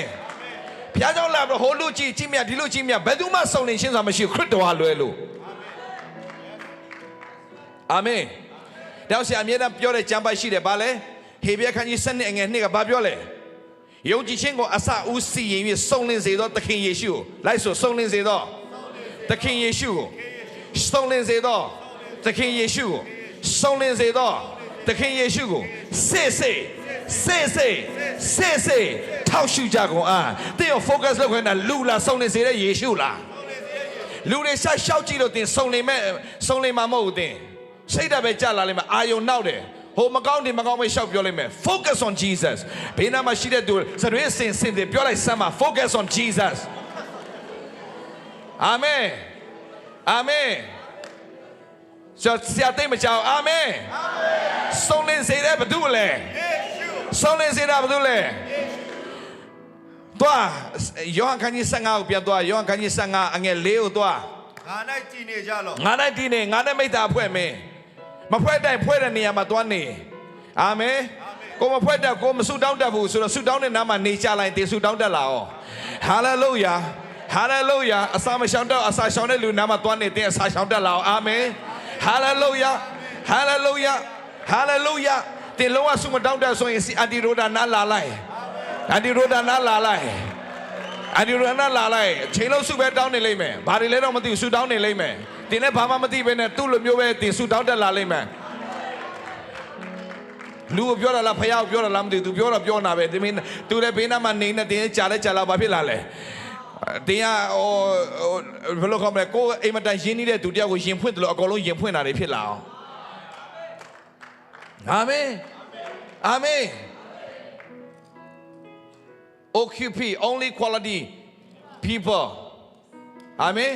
Speaker 2: ဖျားเจ้าလာတော့ဟိုလူကြည့်မြတ်ဒီလူကြည့်မြတ်ဘယ်သူမှစုံလင်ရှင်းစွာမရှိခရစ်တော်ဟာလွယ်လို့အာမင်တောင်ဆရာအမြဲတမ်းပြောတဲ့ကျမ်းပိုက်ရှိတယ်ဗာလဲဟေဘရဲခန်းကြီး7အငယ်2ကဘာပြောလဲယုံကြည်ခြင်းကိုအစဦးစီရင်၍စုံလင်စေသောသခင်ယေရှုကိုလိုက်ဆိုစုံလင်စေသောသခင်ယေရှုကိုစုံလင်စေသောသခင်ယေရှုကိုစုံလင်စေသောသခင်ယေရှုကိုစေထောက်ရှုကြကုန်အားတင်းကို focus လုပ်ခွင့်နဲ့လူလားစုံလင်စေတဲ့ယေရှုလားလူတွေရှောက်ကြည့်လို့တင်းစုံလင်မှာမဟုတ်ဘူးတင်းစိတ်ဓာတ်ပဲကြာလာလိမ့်မယ်အာယုံနောက်တယ်ဟိုမကောင်းတယ်မကောင်းပဲရှောက်ပြောလိုက်မယ် focus on Jesus ဘယ်နာမှာရှိတဲ့သူစရွေးစင်တယ်ပြောလိုက်စမ်းပါ focus on Jesus amen amen ဆရာသိမကြောက် amen စုံလင်စေတဲ့ဘသူလဲစုံလင်စေတာဘသူလဲသွားယောဟန်ခန်းကြီး15ကိုပြန်သွားယောဟန်ခန်းကြီး15အငယ်4ကိုသွားငါ၌တည်နေကြလောငါ၌တည်နေငါနဲ့မိသားဖွဲ့မင်းမဖွဲ့တိုင်းဖွဲ့တဲ့နေရာမှာသွားနေအာမင်ကိုမဖွဲ့တတ်ကိုမဆုတောင်းတတ်ဘူးဆိုတော့ဆုတောင်းတဲ့နားမှာနေကြလိုက်တင်ဆုတောင်းတတ်လာအောင်ဟာလေလုယာဟာလေလုယာအစာမရှောင်တော့အစာရှောင်တဲ့လူနားမှာသွားနေတင်အစာရှောင်တတ်လာအောင်အာမင်ဟာလေလုယာဟာလေလုယာဟာလေလုယာတင်လုံးဝဆုမတောင်းတတ်ဆိုရင်အန်တီရိုဒါနားလာလိုက်အန်တီရိုဒါနားလာလိုက်အန်တီရိုဒါနားလာလိုက်ချိန်လုံးဆုပဲတောင်းနေလိမ့်မယ်ဘာတွေလဲတော့မသိဘူးဆုတောင်းနေလိမ့်မယ်
Speaker 1: တင်လည်းဘာမှမသိပဲနဲ့သူ့လိုမျိုးပဲတင်ဆူတောင်းတက်လာလိမ့်မယ်လူကိုပြောတာလားဖယားကိုပြောတာလားမသိသူပြောတော့ပြောနာပဲဒီမင်းသူလည်းဘေးနားမှာနေနေတင်ကြာလဲကြာလာဘာဖြစ်လာလဲတင်ကဘယ်လိုခေါ်မလဲကိုအိမ်မတန်ရင်းနေတဲ့သူတယောက်ကိုရင်ဖွင့်တယ်လို့အကုန်လုံးရင်ဖွင့်တာတွေဖြစ်လာအောင်အာမင်အာမင် OQP only quality people အာမင်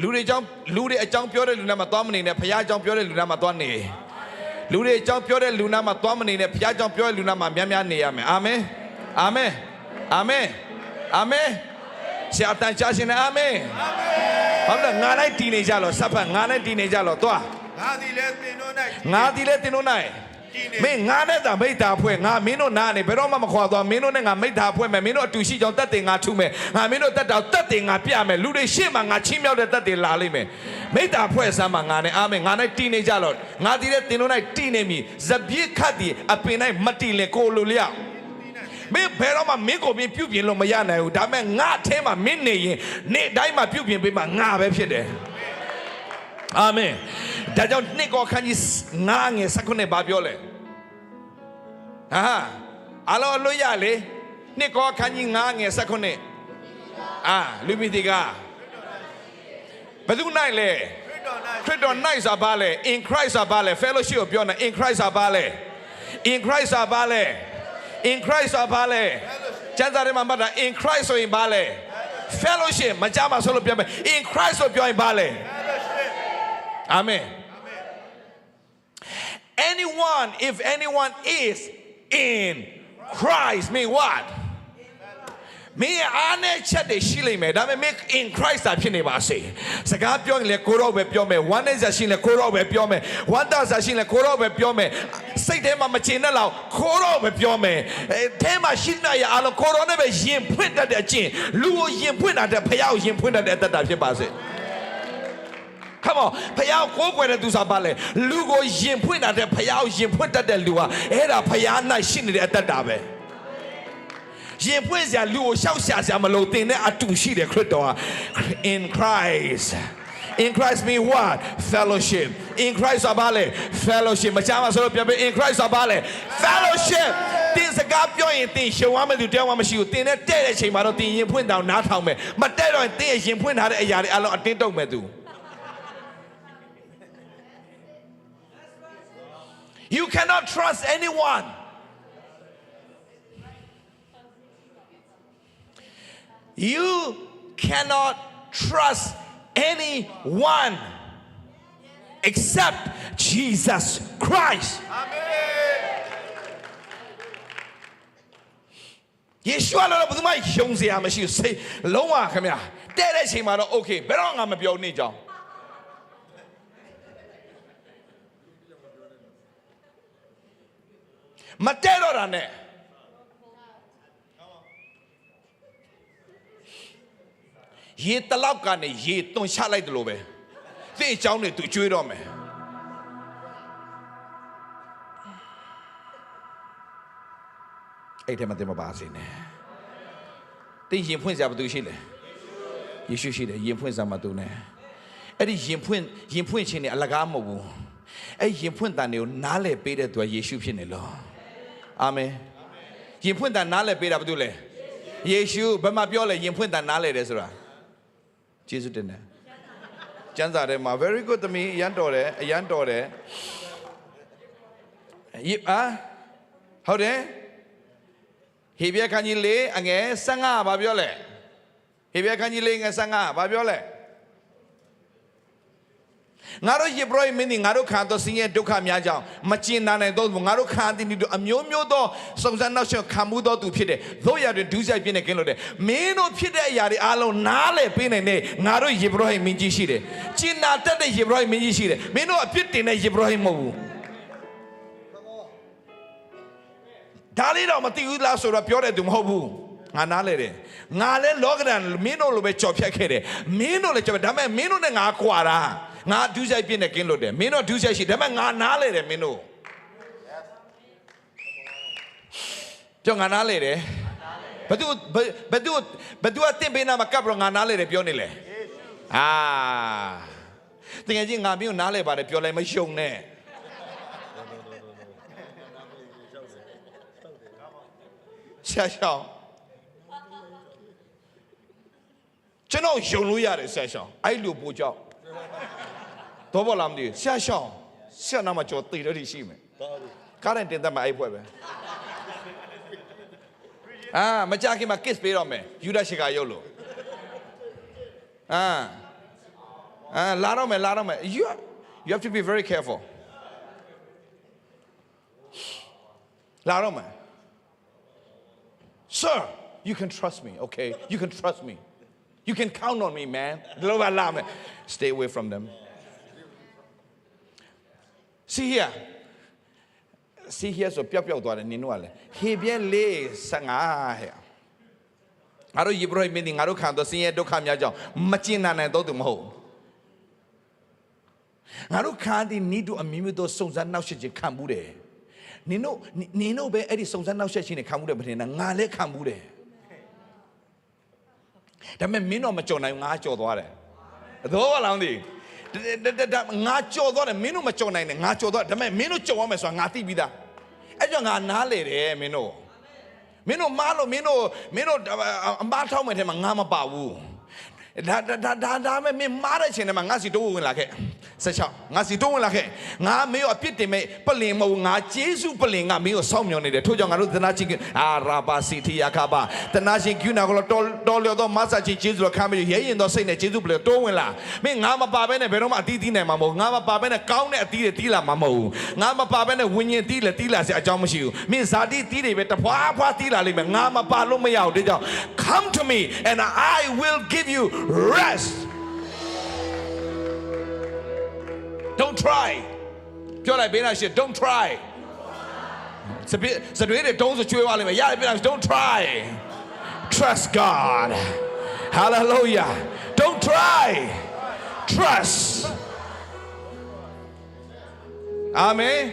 Speaker 1: လူတွေအကြောင်းပြောတဲ့လူနာမှာသွားမနေနဲ့ဖယားအကြောင်းပြောတဲ့လူနာမှာသွားနေလူတွေအကြောင်းပြောတဲ့လူနာမှာသွားမနေနဲ့ဖယားအကြောင်းပြောတဲ့လူနာမှာများများနေရမယ်အာမင်အာမင်အာမင်အာမင်ဆရာတန်ချရှင်နဲ့အာမင်အာမင်ဘာလို့ငါလိုက်တည်နေကြလို့စပ်ဖတ်ငါလိုက်တည်နေကြလို့သွား
Speaker 2: ငါသည်လည်းတင်တို့၌
Speaker 1: ငါသည်လည်းတင်တို့၌မင်းငါနဲ့တာမိတ်တာဖွဲ့ငါမင်းတို့နားနေဘယ်တော့မှမခွာသွားမင်းတို့နဲ့ငါမိတ်တာဖွဲ့မယ်မင်းတို့အတူရှိကြောင်းတတ်တယ်ငါထုမယ်ငါမင်းတို့တတ်တာတတ်တယ်ငါပြမယ်လူတွေရှေ့မှာငါချင်းမြောက်တဲ့တတ်တယ်လာလိမ့်မယ်မိတ်တာဖွဲ့စမ်းမှာငါနဲ့အာမင်ငါနဲ့တည်နေကြလို့ငါသည်လည်းတင်တို့၌တည်နေပြီဇပြစ်ခတ်သည်အပင်၌မတည်လေကိုလိုလျောက်မင်းဘယ်တော့မှမင်းကိုပြုပြင်လို့မရနိုင်ဘူးဒါပေမဲ့ငါအထဲမှာမင်းနေရင်နေ့တိုင်းမှာပြုပြင်ပေးမှငါပဲဖြစ်တယ်အာမင်ဒါကြောင့်နှစ်ကောခန်းကြီးငါငယ်19ဘာပြောလဲအလောလွတ်ရလေနှစ်ကောခန်းကြီး9ငယ်19လူမီတီကဘယ်သူနိုင်လဲခရစ်တော်နိုင်စာပါလေ in Christ စာပါလေ fellowship ကိုပြောနေ in Christ စာပါလေ in Christ စာပါလေ in Christ စာပါလေကျမ်းစာထဲမှာမှတ်တာ in Christ ဆိုရင်ပါလေ fellowship မကြမှာဆိုလို့ပြောမယ် in Christ ဆိုပြောရင်ပါလေအာမင် anyone if anyone is in Christ mean what မင်းအားနဲ့ချက်တွေရှိလိမ့်မယ်ဒါပေမဲ့ in Christ သာဖြစ်နေပါစေစကားပြောရင်လည်းကိုရောပဲပြောမယ်ဝမ်းနဲ့ဇာရှိရင်လည်းကိုရောပဲပြောမယ်ဝမ်းသာဇာရှိရင်လည်းကိုရောပဲပြောမယ်စိတ်ထဲမှာမချင်တဲ့လောက်ကိုရောပဲပြောမယ်အဲမှာရှိနေရအားလုံးကိုရောနဲ့ပဲယင်ဖွင့်တတ်တဲ့အကျင့်လူကိုယင်ဖွင့်တာတဲ့ဖယားကိုယင်ဖွင့်တတ်တဲ့အတ္တဖြစ်ပါစေCome on ဖယားကိုကိုယ်ွယ်တဲ့သူစားပါလေလူကိုယင်ဖွင့်တာတဲ့ဖယားကိုယင်ဖွင့်တတ်တဲ့လူဟာအဲ့ဒါဖယား၌ရှိနေတဲ့အတ္တပဲရင်ဖွင့်စရာလူကိုရှောက်ရှာစရာမလိုတင်တဲ့အတူရှိတယ်ခရစ်တော်ဟာ in Christ mean what fellowship in Christ ပါလေ fellowship မချမ်းပါဆိုလို့ပြောပြ in Christ ပါလေ fellowship တင်စကားပြောရင်တင်ရှုံရမယ်သူတယောက်မှမရှိဘူးတင်နဲ့တဲ့တဲ့ချိန်မှာတော့တင်ရင်ဖွင့်တောင်နားထောင်မယ်မတဲ့တော့တင်ရင်ဖွင့်ထားတဲ့အရာတွေအလုံးအတင်းတုံမယ်သူ You cannot trust anyone. You cannot trust anyone except Jesus Christ. Amen. Yeshua လို့ဘယ်သူမှယုံစရာမရှိဘူးစိတ်လုံးဝခင်ဗျာတဲ့တဲ့ချိန်မှာတော့ okay ဘယ်တော့ငါမပြောနေကြအောင်မတဲတော့တာနဲ့ရေတလောက်ကနေရေတွန်ချလိုက်တယ်လို့ပဲသင်အကြောင်းတွေသူကျွေးတော့မယ်အဲ့ထဲမှာတင်မပါစေနဲ့တင်ရင်ဖွင့်စရာဘာသူရှိလဲယေရှုရှိတယ်ရင်ဖွင့်စရာမသူနဲ့အဲ့ဒီရင်ဖွင့်ခြင်းနဲ့အလကားမဟုတ်ဘူးအဲ့ရင်ဖွင့်တန်တွေကိုနားလည်ပေးတဲ့သူကယေရှုဖြစ်နေလို့အာမင်ရင်ဖွင့်တန်နားလည်ပေးတာဘာလို့လဲယေရှုဘယ်မှာပြောလဲရင်ဖွင့်တန်နားလည်တယ်ဆိုတာယေရှုတင်တယ်ကျမ်းစာထဲမှာ very good သမီးအရန်တော်တယ်အရန်တော်တယ်ဟုတ်တယ်ဟေဘရဲခန်းကြီး၄အငယ်15ဘာပြောလဲဟေဘရဲခန်းကြီး၄ငယ်15ဘာပြောလဲငါတို့ယေဘရဟိမင်းသည်ငါတို့ခံသောဆင်းရဲဒုက္ခများကြောင့်မကျင်နာနိုင်သောငါတို့ခံသည်တို့အမျိုးမျိုးသောစုံစမ်းနှောက်ယှက်ခံမှုသောသူဖြစ်တယ်။တို့ရတွင်ဒုစရိုက်ပြင်းနေကင်းလို့တယ်။မင်းတို့ဖြစ်တဲ့အရာတွေအားလုံးနားလည်ပေးနိုင်တဲ့ငါတို့ယေဘရဟိမင်းကြီးရှိတယ်။ကျင်နာတတ်တဲ့ယေဘရဟိမင်းကြီးရှိတယ်။မင်းတို့အပြစ်တင်တဲ့ယေဘရဟိမဟုတ်ဘူး။ဒါလေးတော့မသိဘူးလားဆိုတော့ပြောတဲ့သူမဟုတ်ဘူး။ငါနားလေတယ်။ငါလည်းလောကဓာတ်မင်းတို့လိုပဲကြော်ဖြတ်ခဲ့တယ်။မင်းတို့လည်းကြော်ဒါပေမဲ့မင်းတို့နဲ့ငါကွာတာငါဒုစရိုက်ပြင်းနေကင်းလို့တယ်မင်းတို့ဒုစရိုက်ရှိဒါပေမဲ့ငါနားလေတယ်မင်းတို့ကြောင့်ငါနားလေတယ်ဘသူကတင့်ပေးနာမှာကပ်ပြီးငါနားလေတယ်ပြောနေလေ တင်ငယ်ချင်းငါမျိုးနားလဲပါတယ်ပြောလိုက်မရှုံနဲ့ဆရာရှောင်းကျွန်တော်ယုံလို့ရတယ်ဆရာရှောင်းအဲ့လိုပို့ကြောက်တော့ဘာလားမသိဆရာရှောင်းဆရာနာမကျော်တည်တယ်ရှိမယ်ကားရင်တင်တတ်မှာအဲ့ဖွဲ့ပဲမကြခင်မှာ kiss ပေးတော့မယ်ယူဒရှိကရုပ်လို့လာတော့မယ် you have to be very careful လာတော့မယ် sir you can trust me okay you can trust me you can count on me man လောပါလာမယ် stay away from them see here ဆိုပျောက်သွားတယ်နင်တို့ကလည်းဟေပြဲလေး15ဟဲ့ငါတို့ယေဘရဟိမင်းငါတို့ခံတော့ဆင်းရဲဒုက္ခများကြောင့်မကျင်နာနိုင်တော့သူမဟုတ်ငါတို့ခံတဲ့ဤတို့အမျိုးမျိုးသောစုံစမ်းနှောက်ယှက်ခြင်းခံမှုတယ်နင်တို့ပဲအဲ့ဒီစုံစမ်းနှောက်ယှက်ခြင်းတွေခံမှုတယ်မထင်နဲ့ငါလည်းခံမှုတယ်ဒါပေမဲ့မင်းတော့မကြော်နိုင်ငါကြော်သွားတယ်တော့ဘာလို့လဲငါကြော်သွားတယ်မင်းတို့မကြော်နိုင်နဲ့ငါကြော်သွားဒါပေမဲ့မင်းတို့ကြော်ရမယ်ဆိုတာငါသိပြီးသားအဲ့ကြောင့်ငါနားလေတယ်မင်းတို့မားလို့မင်းတို့အမားထောက်မယ်ထဲမှာငါမပါဘူးဒါမဲ့မင်းမားတဲ့ချိန်ထဲမှာငါစီတိုးဝင်လာခဲ့16ငါစီတိုးဝင်လာခဲ့ငါမင်းတို့အပြစ်တင်မဲ့ပလင်မဟုတ်ငါဂျေစုပလင်ကမင်းတို့စောင့်မျှော်နေတယ်ထို့ကြောင့်ငါတို့သနာချင်းရာပါစီတီယာခပါသနာချင်းကျူနာကိုတော်လျော်တော့မဆာချင်းဂျေစုကိုခံပြီးရဲရင်တော့စိတ်နဲ့ဂျေစုပလင်တိုးဝင်လာမင်းငါမပါဘဲနဲ့ဘယ်တော့မှအတီးတီးနိုင်မှာမဟုတ်ငါမပါဘဲနဲ့ကောင်းတဲ့အတီးတွေတီးလာမှာမဟုတ်ငါမပါဘဲနဲ့ဝิญဉ်တီးလာစရာအကြောင်းမရှိဘူးမင်းဇာတိတီးတွေပဲတဖွာတီးလာလိမ့်မယ်ငါမပါလို့မရဘူးဒါကြောင့် come to me and I will give you rest don't try ပြောလိုက်ပေးလိုက်ရှင့် don't try စတွေးတွေတုံးစကျွေးသွားလိမ့်မယ်ရတယ်ပြောလိုက် don't try trust God hallelujah don't try trust amen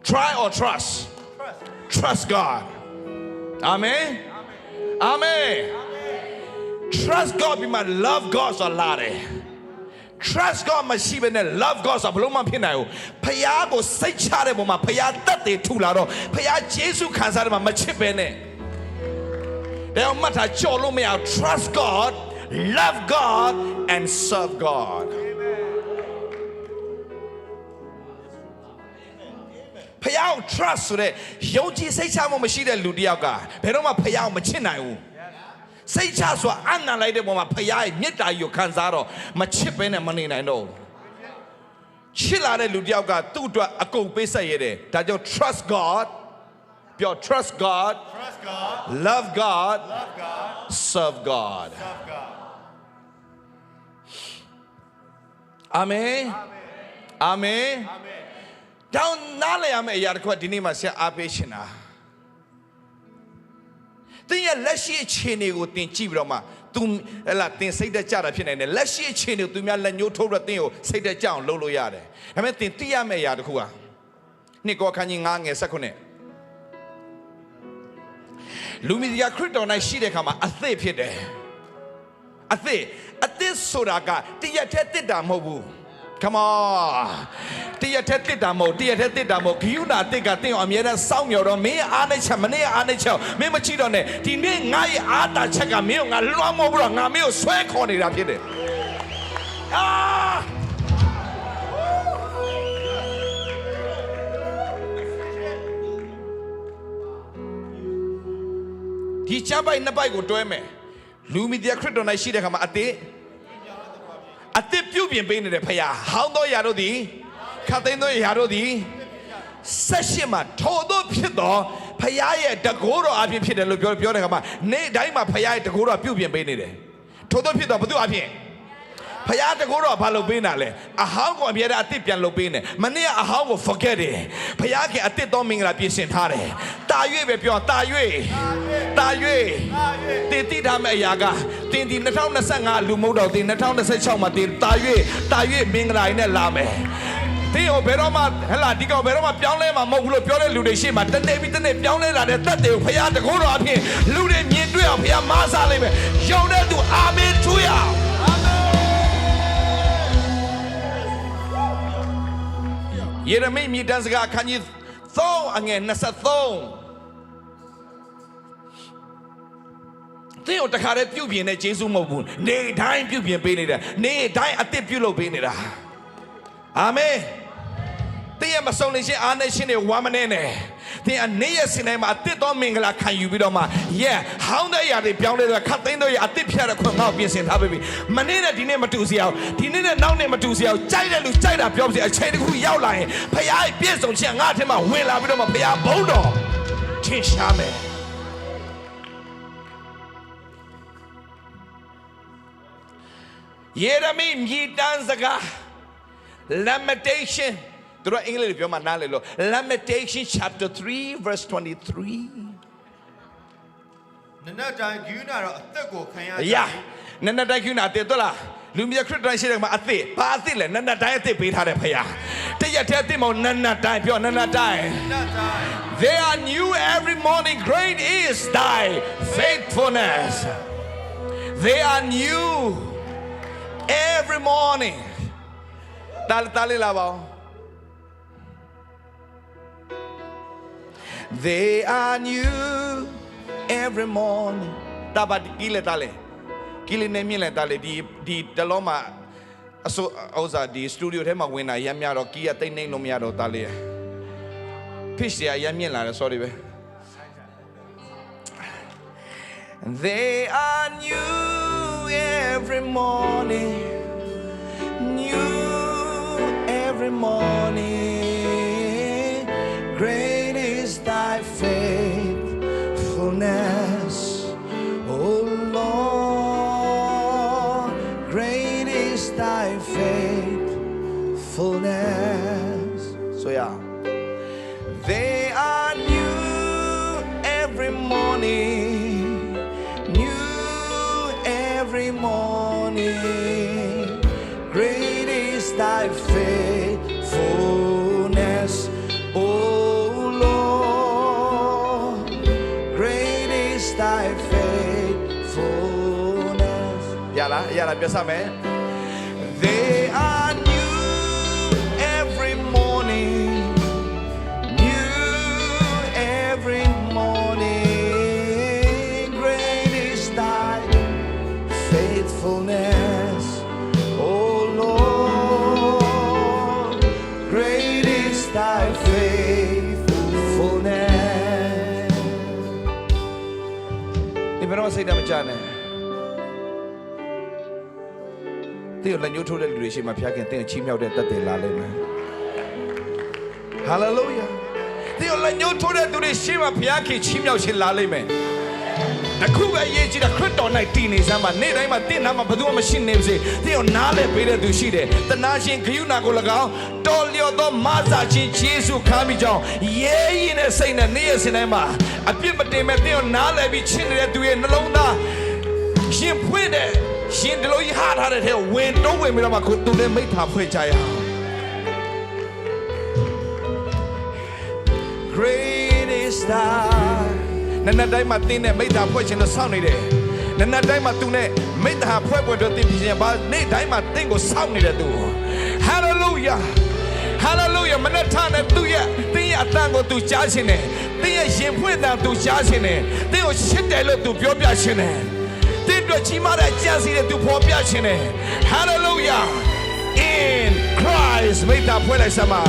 Speaker 1: try or trust God amen trust God ပြီးမှ love God ဆိုတာလာတယ် trust God မရှိဘဲနဲ့ love God ဆိုတာဘလို့မှဖြစ်နိုင်ဘူးဖခင်ကိုစိတ်ချတဲ့ပုံမှာဖခင်တက်တယ်ထူလာတော့ဖခင်ယေရှုခံစားတယ်မှာမချစ်ဘဲနဲ့ဒါအောင်မှတ်ထားကြော်လို့မရအောင် trust God love God and serve God ဖခင်ကို trust ဆိုတဲ့ယုံကြည်စိတ်ချမှုမရှိတဲ့လူတစ်ယောက်ကဘယ်တော့မှဖခင်ကိုမချစ်နိုင်ဘူးစိတ်ချဆိုတာအနံလိုက်တဲ့ပုံမှာဖခင်ရဲ့မေတ္တာကြီးကိုခံစားတော့မချစ်ဘဲနဲ့မနေနိုင်တော့ချစ်လာတဲ့လူတစ်ယောက်ကသူ့အတွက်အကုန်ပေးဆက်ရတယ်ဒါကြောင့် trust God ပြော trust God love God serve God amen amen တောင်းနားလည်ရမယ့်အရာတစ်ခုကဒီနေ့မှာဆရာအားပေးရှင်တာတင်ရဲ့လက်ရှိအခြေအနေကိုတင်ကြည့်ပြီးတော့မှသူဟဲ့လားတင်စိတ်သက်ကြတာဖြစ်နိုင်တယ်လက်ရှိအခြေအနေကိုသူများလက်ညှိုးထိုးတော့တင်ကိုစိတ်သက်ကြအောင်လုပ်လို့ရတယ်ဒါပေမဲ့တင်သိရမယ့်အရာတစ်ခုကနှစ်ကောခန်းကြီး9ငယ်19လူမီဒီယာခရစ်တော်၌ရှိတဲ့အခါမှာအသစ်ဖြစ်တယ်အသစ်ဆိုတာကတရက်တည်းတစ်တာမဟုတ်ဘူးCome on တရက်ထဲတစ်တာမဟုတ်ဂိယူနာတစ်ကတင်းအောင်အမြဲတမ်းစောင့်မျှော်တော့မင်းအားနဲ့ချက်မနေ့အားနဲ့ချက်မင်းမချီတော့နဲ့ဒီနေ့ငါ့ရဲ့အားတာချက်ကမင်းကိုငါလွှမ်းမိုးပြီးတော့ငါမင်းကိုဆွဲခေါ်နေတာဖြစ်တယ်ဒီချပိုက်နှစ်ပိုက်ကိုတွဲမယ်လူမီဒီယာခရစ်တော်၌ရှိတဲ့ခါမှာအသစ်ပြုပြင်ပေးနေတဲ့ဖခင်ဟောင်းသောယာတို့သည်ခတ်သိမ်းသောယာတို့သည်ဆက်ရှိမှထိုတို့ဖြစ်သောဖခင်ရဲ့တကိုးတော်အဖြစ်ဖြစ်တယ်လို့ပြောတဲ့ခါမှာနေ့တိုင်းမှာဖခင်ရဲ့တကိုးတော်ပြုပြင်ပေးနေတယ်ထိုတို့ဖြစ်သောဘုသူအဖြစ်ဖခင်တကိုးတော်ဘာလုပ်ပေးနာလဲအဟောင်းကိုအမြဲတမ်းအသစ်ပြန်လုပ်ပေးနေမနေ့ကအဟောင်းကို forget တယ်ဖခင်ကအသစ်သောမင်္ဂလာပြင်ဆင်ထားတယ်တာ၍ပဲပြောတာ၍တင်တိထားမယ့်အရာကတင်ဒီ2025လူမဟုတ်တော့တင်2026မှာတင်တာ၍မင်္ဂလာနဲ့လာမယ်တင်းကိုဘယ်တော့မှဟဲ့လားဒီကောင်ဘယ်တော့မှပြောင်းလဲမှာမဟုတ်ဘူးလို့ပြောတဲ့လူတွေရှေ့မှာတနေ့ပြီးတနေ့ပြောင်းလဲလာတဲ့သက်တွေကိုဖခင်တကိုးတော်အဖြစ်လူတွေမြင်တွေ့အောင်ဖခင်မဆားလိုက်မယ်ယုံတဲ့သူအာမင်ထူရအောင် ယေရမိမြည်တမ်းစကားအခန်းကြီး3အငယ်23သင်တို့တခါတည်းပြုပြင်တဲ့ယေရှုမဟုတ်ဘူးနေတိုင်းပြုပြင်ပေးနေတယ်နေတိုင်းအသစ်ပြုလုပ်ပေးနေတာအာမင်သင်ရဲ့မဆုံးနေခြင်းအားနဲ့ရှင်တွေဝမ်းမနေနဲ့သင်အနေရဲ့စင်တိုင်းမှာအသစ်တော်မင်္ဂလာခံယူပြီးတော့မှဟောင်းတဲ့ຢာတွေပြောင်းလဲတော့ခတ်သိမ်းတော့ရအသစ်ဖြတ်တဲ့ခွင့်ငါ့ကိုပြင်ဆင်ထားပြီမနေ့နဲ့ဒီနေ့မတူစီအောင်ဒီနေ့နဲ့နောက်နေ့မတူစီအောင်ကြိုက်တဲ့လူကြိုက်တာပြောစီအချိန်တစ်ခုရောက်လာရင်ဖခင်ရဲ့ပြည့်စုံခြင်းငါ့အထက်မှာဝင်လာပြီးတော့မှဖခင်ဘုန်းတော်ထင်ရှားမယ်ယေရမိမြည်တမ်းစကား Lamentation သူတို့အင်္ဂလိပ်လိုပြောမှနားလည်လို့ Lamentation chapter 3 verse 23
Speaker 2: နနက်တိုင်းဂိူးနာတော့အသက်ကိုခံရကြ
Speaker 1: နနက်တိုင်းဂိူးနာတဲ့တော့လားလူမျိုးခရစ်တိုင်းရှိတယ်မှာအသက်ဘာအသက်လဲနနက်တိုင်းအသက်ပေးထားတယ်ဖခင်တရက်တည်းအသက်မဟုတ်နနက်တိုင်းပြောနနက်တိုင်း They are new every morning great is thy faithfulness They are new every morning တာလေးလာပါဦး They are new every morning တာပါကီလေတာလေကီလေနေမြင်လေတာလေဒီတလုံးမှာအစိုးဥစားဒီစတူဒီယိုထဲမှာဝင်တာရမ်းများတော့ကီးကတိတ်နှိမ့်လို့မရတော့တာလေ pitch ရရမ်းမြင်လာတယ် sorry ပဲ They are new every morning new every morning great is thy faithfulness oh Lord great is thy faithfulness so yeah they are new every morning new every morning great is thy faithfulness oh Lord great is thy faithfulness yala ပြစမယ် They are new every morning new every morning great is thy faithfulness oh Lord great is thy faithfulness ဒီဘယ်တော့စိတ်တမကြနဲ့တဲ့လက်ညှိုးထိုးတဲ့လူတွေရှိမှဖျားခင်တဲ့ချီးမြှောက်တဲ့တက်တယ်လာလိမ့်မယ် Hallelujah တဲ့လက်ညှိုးထိုးတဲ့သူတွေရှိမှဖျားခင်ချီးမြှောက်ခြင်းလာလိမ့်မယ်တခုပဲရေးကြည့်တာခရစ်တော်၌တည်နေစမ်းပါနေ့တိုင်းမှာတင့်နာမှာဘယ်သူမှမရှိနေပါစေတဲ့ကိုနားလဲပေးတဲ့သူရှိတယ်တနာရှင်ဂရုဏာကို၎င်းတော်လျော်သောမဆာခြင်းယေရှုခါမိကြောင်းရဲရင်တဲ့စိတ်နဲ့နေ့ရက်စဉ်တိုင်းမှာအပြစ်မတင်မဲ့တဲ့ကိုနားလဲပြီးချစ်နေတဲ့သူရဲ့နှလုံးသားရှင်ဖွင့်တဲ့ရှင်ဒီလိုကြီးဟာထားတဲ့ထဲဝင်တော့ဝင်ပြီးတော့မှကိုသူနဲ့မိသားဖွဲ့ကြရအောင် Great is thy နနက်တိုင်းမှာတင်းနဲ့မိသားဖွဲ့ခြင်းတော့စောင့်နေတယ်နနက်တိုင်းမှာသူနဲ့မိသားဖွဲ့တော့တင်းပြခြင်းပါနေ့တိုင်းမှာတင်းကိုစောင့်နေတဲ့သူ Hallelujah Hallelujah မနက်ထနဲ့သူရဲ့တင်းရဲ့အတန်ကိုသူကြားခြင်းနဲ့တင်းရဲ့ရင်ဖွင့်တဲ့သူကြားခြင်းနဲ့တင်းကိုရှစ်တယ်လို့သူပြောပြခြင်းနဲ့တင်းတို့ကြီးမားတဲ့ကြံစီတဲ့သူဖော်ပြခြင်းနဲ့ Hallelujah in Christ မိသားဖွဲ့လိုက်စမ်းပါ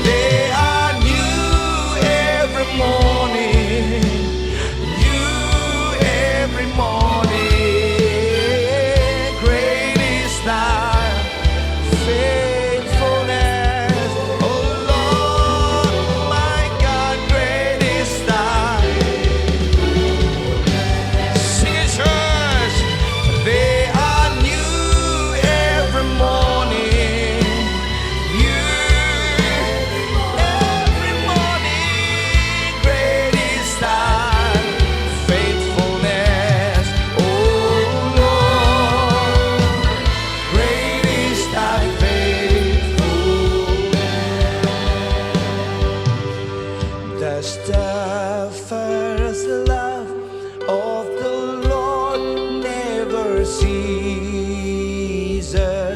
Speaker 1: They are new every morning new every morning great is thy faith